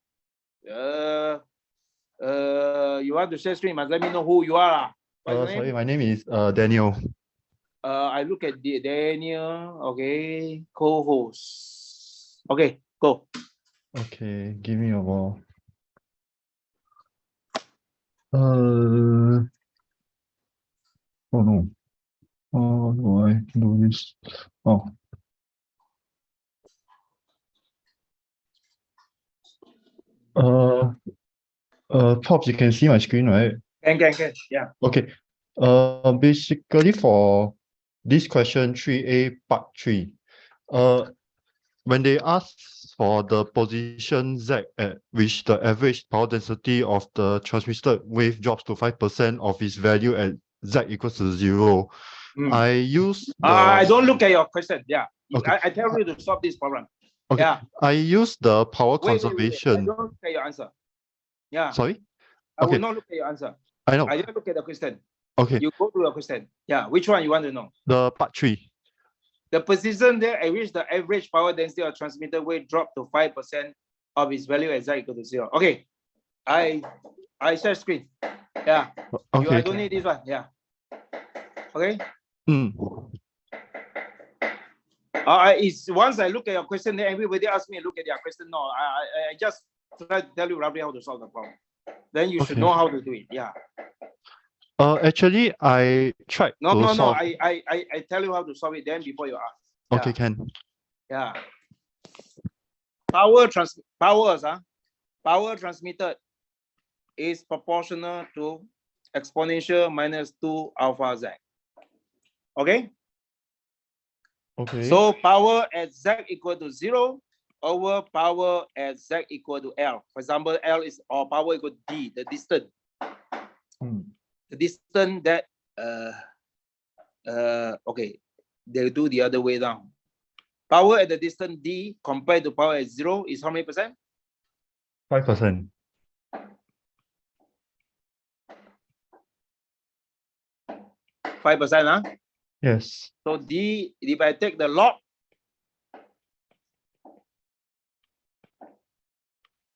You want to share screen, must let me know who you are. What's your name? Sorry, my name is Daniel. I look at the Daniel. Okay, co-host. Okay, go. Okay, give me a while. Oh no. How do I do this? Oh. Pops, you can see my screen, right? Can. Yeah. Okay. Basically for this question 3A part 3, when they ask for the position Z at which the average power density of the transmitted wave drops to 5% of its value at Z equals to 0, I use the... I don't look at your question. Yeah. Okay. I tell you to solve this problem. Okay. Yeah. I use the power Wait. I conservation. don't look at your answer. Yeah. Sorry? I Okay. will not look at your answer. I know. I didn't look at the question. Okay. You go to the question. Yeah. Which one you want to know? The part 3. The position there at which the average power density of transmitted wave dropped to 5% of its value at Z equal to 0. Okay. I share screen. Yeah. Okay. I don't need this one. Yeah. Okay. It's once I look at your question, then everybody asks me to look at their question. No, I just try to tell you roughly how to solve the problem. Then you should know how to do it. Yeah. Actually, I tried to solve. I tell you how to solve it then before you ask. Okay, can. Yeah. Power transmitted is proportional to exponential minus 2 alpha Z. Okay? Okay. So power at Z equal to 0 over power at Z equal to L. For example, L is or power equal to D, the distance. The distance that okay, they do the other way down. Power at the distance D compared to power at 0 is how many percent? 5%. 5%, huh? Yes. So D, if I take the log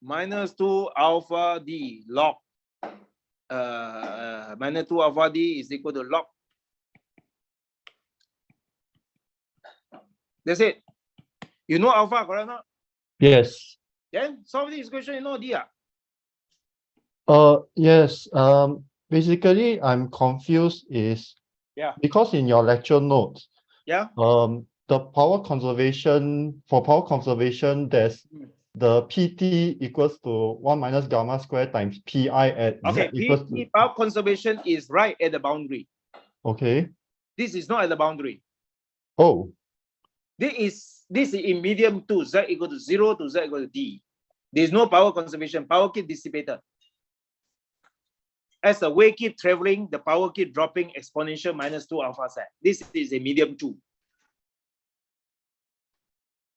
minus 2 alpha D log minus 2 alpha D is equal to log. That's it. You know alpha, correct or not? Yes. Then solve this question, you know D. Yes. Basically, I'm confused is because in your lecture notes, the power conservation, for power conservation, there's the PT equals to 1 minus gamma square times PI at Z equals to... Power conservation is right at the boundary. Okay. This is not at the boundary. Oh. This is in medium 2, Z equal to 0 to Z equal to D. There's no power conservation. Power keep dissipated. As the wave keep traveling, the power keep dropping exponential minus 2 alpha Z. This is a medium 2.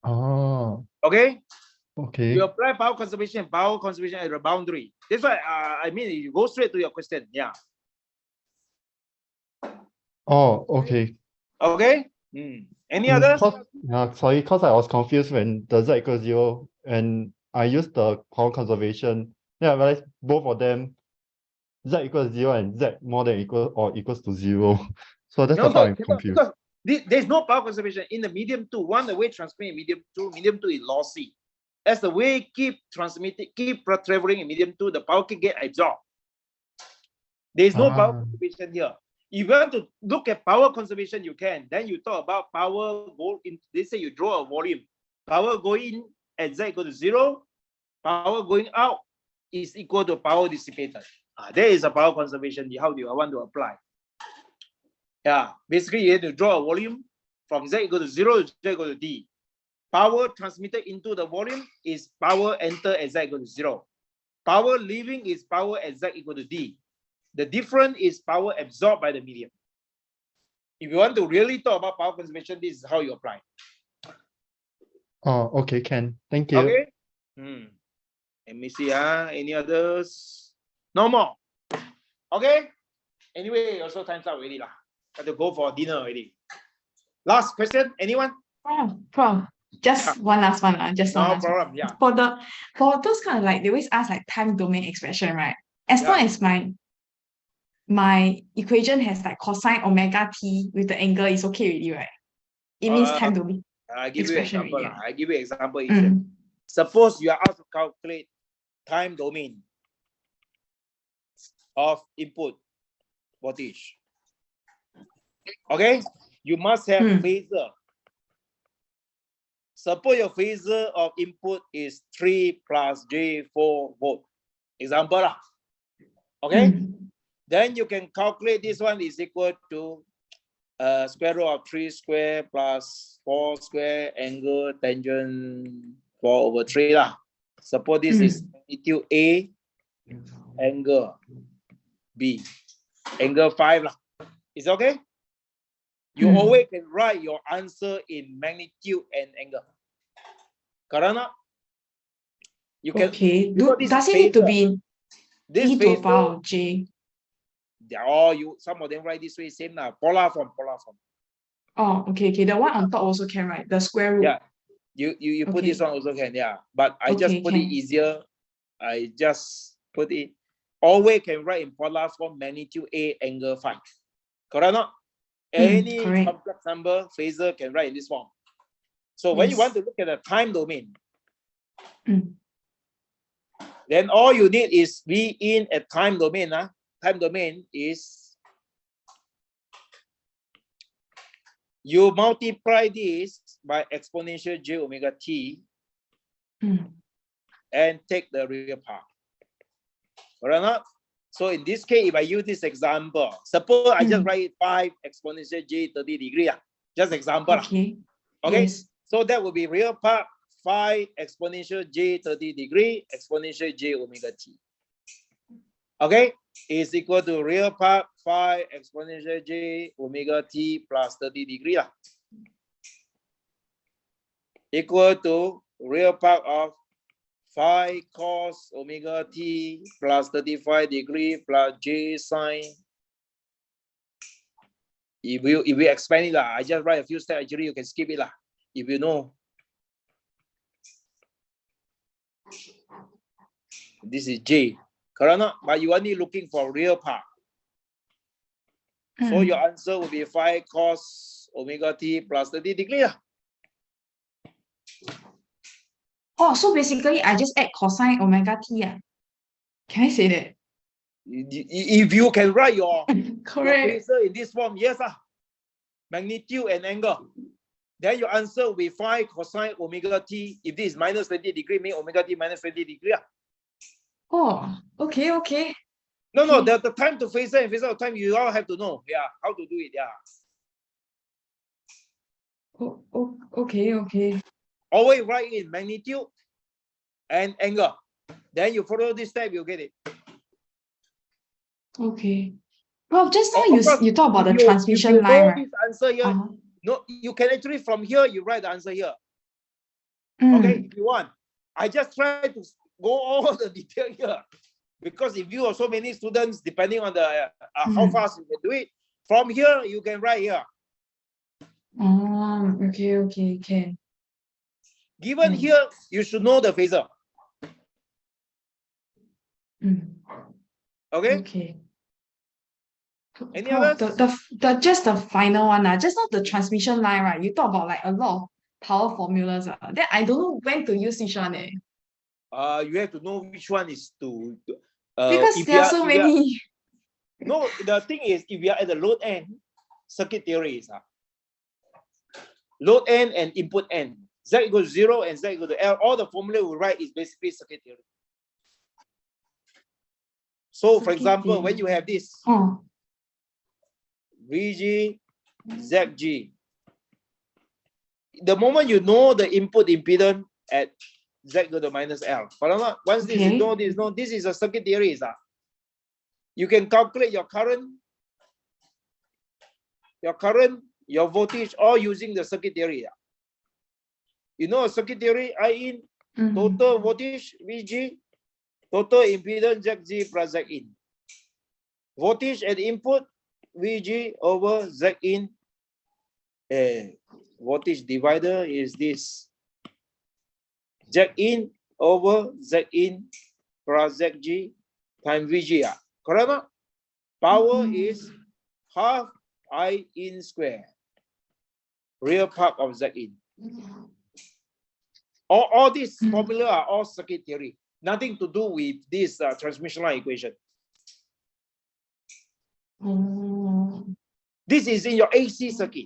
Oh. Okay? Okay. You apply power conservation at the boundary. That's why I mean you go straight to your question. Yeah. Oh, okay. Okay. Any others? Sorry, because I was confused when the Z equals 0 and I used the power conservation. Then I realized both of them, Z equals 0 and Z more than equal or equals to 0. So that's why I'm confused. There's no power conservation in the medium 2. One, the wave transmit in medium 2 is lossy. As the wave keep transmitting, keep traveling in medium 2, the power can get absorbed. There's no power conservation here. If you want to look at power conservation, you can. Then you talk about power go in. They say you draw a volume. Power going at Z equal to 0. Power going out is equal to power dissipated. There is a power conservation. How do you want to apply? Yeah, basically you have to draw a volume from Z equal to 0 to Z equal to D. Power transmitted into the volume is power enter at Z equal to 0. Power leaving is power at Z equal to D. The difference is power absorbed by the medium. If you want to really talk about power conservation, this is how you apply. Oh, okay, Ken. Thank you. Okay. Let me see. Any others? No more. Okay. Anyway, also time's up already. Got to go for dinner already. Last question. Anyone? Prof. Just one last one. Just one last problem. One. Yeah. For those kind of like they always ask like time domain expression, right? As long as my my equation has like cosine omega t with the angle, it's okay already, right? It means time domain. I give you expression example. already. I give you example. Suppose you are asked to calculate time domain of input voltage. Okay, you must have phasor. Suppose your phasor of input is 3 plus J4 volt. Example lah. Okay, then you can calculate this one is equal to square root of 3 square plus 4 square angle tangent 4 over 3 lah. Suppose this is magnitude A, angle B, angle 5 lah. Is okay? You always can write your answer in magnitude and angle. Correct not? You can. Okay. Does it need to be this e to the power of j? Some of them write this way, same now. Polar form. Oh, okay. The one on top also can write the square root. Yeah. You put this one also can, yeah. But I just put it easier. I just put it. Always can write in polar form magnitude A, angle 5. Correct not? Any complex number phasor can write in this form. So when you want to look at the time domain, then all you need is V in a time domain. Time domain is you multiply this by exponential j omega t and take the real part. Correct not? So in this case, if I use this example, suppose I just write 5 exponential j 30 degree. Just example. Okay. Yes. So that will be real part 5 exponential j 30 degree exponential j omega t. Okay, is equal to real part 5 exponential j omega t plus 30 degree. Equal to real part of 5 cos omega t plus 35 degree plus j sine. If we expand it, I just write a few steps. Actually, you can skip it. If you know. This is j. Correct? But you are only looking for real part. So your answer will be 5 cos omega t plus 30 degree. Oh, so basically I just add cosine omega t. Can I say that? If you can write your correct phasor in this form, yes. Magnitude and angle. Then your answer will be 5 cosine omega t. If this is minus 20 degree, make omega t minus 20 degree. Oh, okay. No, the time to phasor and phasor of time, you all have to know. Yeah, how to do it. Yeah. Okay. Always write in magnitude and angle. Then you follow this step, you get it. Okay. Well, just now you talk about the transmission line, right? This answer here, no, you can actually from here you write the answer here. Okay, if you want. I just try to go all the detail here because if you have so many students, depending on the how fast you can do it, from here you can write here. Oh, okay, can. Given here, you should know the phasor. Okay. Any others? Just the final one. Just not the transmission line, right? You talk about like a lot of power formulas. Then I don't know when to use each one. You have to know which one is to. Because there are so many. No, the thing is, if we are at the load end, circuit theory is load end and input end. Z equals 0 and Z equals to L. All the formula we write is basically circuit theory. So, for example, when you have this VG, ZG, the moment you know the input impedance at Z equals to minus L. But once this you know this is a circuit theory. You can calculate your current, your voltage, all using the circuit theory. You know circuit theory, I in, total voltage, VG, total impedance, ZG plus Z in. Voltage at input, VG over Z in. Voltage divider is this. Z in over Z in plus ZG times VG. Correct? Power is half I in square, real part of Z in. All these formula are all circuit theory, nothing to do with this transmission line equation. This is in your AC circuit.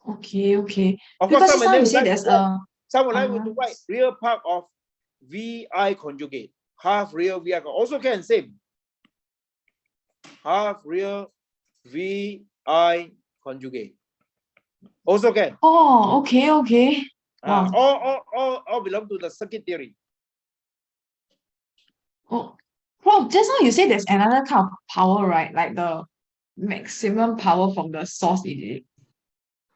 Okay, okay. Of course, Because now you say there's a some would like to write real part of VI conjugate, half real VI also can same. Half real VI conjugate. Also can. Oh, okay, okay. Wow. All belong to the circuit theory. Oh, well, just now you say there's another kind of power, right? Like the maximum power from the source, is it?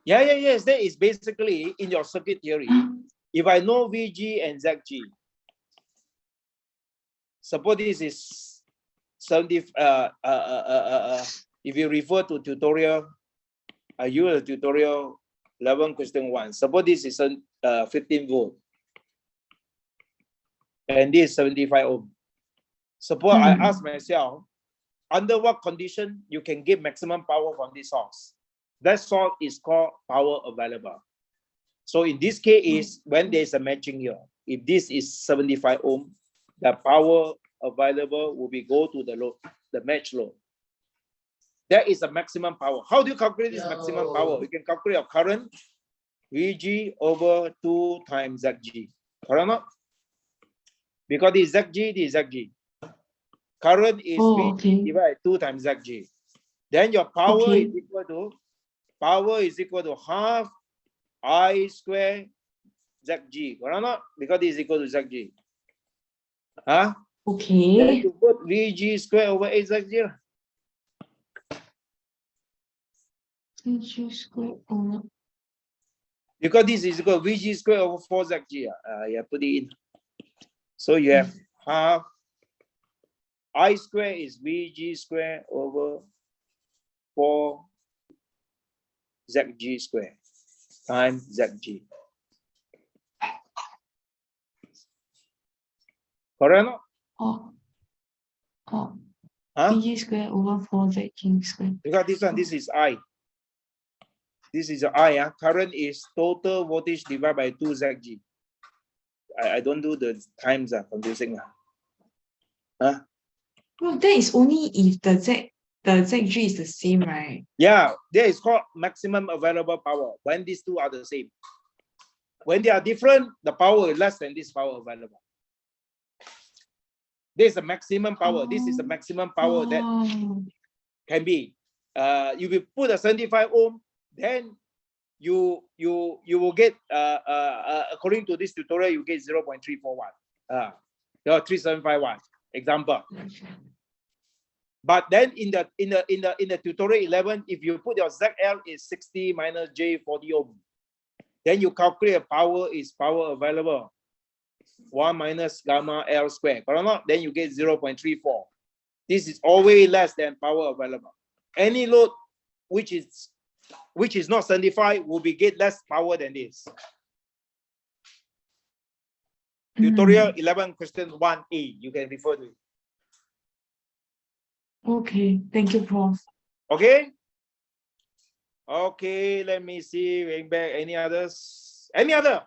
Yes. That is basically in your circuit theory. If I know VG and ZG, suppose this is 70. If you refer to tutorial, I use a tutorial 11 question 1. Suppose this is 15 volt, and this is 75 ohm. Suppose I ask myself, under what condition you can get maximum power from this source? That source is called power available. So in this case is when there is a matching here. If this is 75 ohm, the power available will be go to the load, the match load. That is the maximum power. How do you calculate this maximum power? You can calculate your current VG over 2 times ZG. Correct or not? Because this is ZG, this is ZG. Current is VG divided by 2 times ZG. Then your power is equal to half I square ZG. Correct or not? Because this is equal to ZG. Huh? Okay. Then you put VG square over 8 ZG. VG square over. Because this is equal to VG square over 4 ZG. Yeah, put it in. So you have half I square is VG square over 4 ZG square times ZG. Correct or not? VG square over 4 ZG square. Because this is I. This is I. Current is total voltage divided by 2 ZG. I don't do the times, confusing. Well, that is only if the ZG is the same, right? Yeah, that is called maximum available power when these two are the same. When they are different, the power is less than this power available. This is the maximum power. This is the maximum power that can be. If you put a 75 ohm, then you will get according to this tutorial, you get 0.341. 3751 example. But then in the tutorial 11, if you put your ZL is 60 minus J 40 ohm, then you calculate power is power available 1 minus gamma L square. Correct or not? Then you get 0.34. This is always less than power available. Any load which is not 75 will be get less power than this. Tutorial 11 question 1A, you can refer to it. Okay, thank you, Prof. Okay. Okay, let me see. Going back, any others? Any other?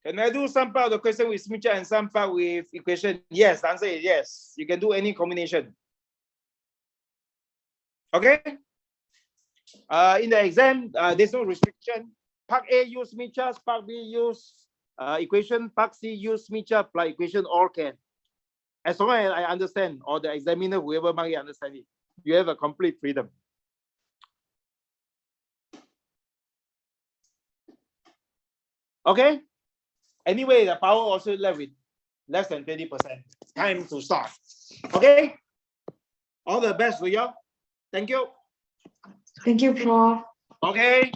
Can I do some part of the question with smooth chart and some part with equation? Yes, the answer is yes. You can do any combination. Okay. In the exam, there's no restriction. Part A use smooth chart, part B use equation, part C use smooth chart plus equation, all can. As long as I understand, or the examiner, whoever might understand it, you have a complete freedom. Okay. Anyway, the power also left with less than 20%. Time to start. Okay. All the best for you. Thank you. Thank you, Prof. Okay.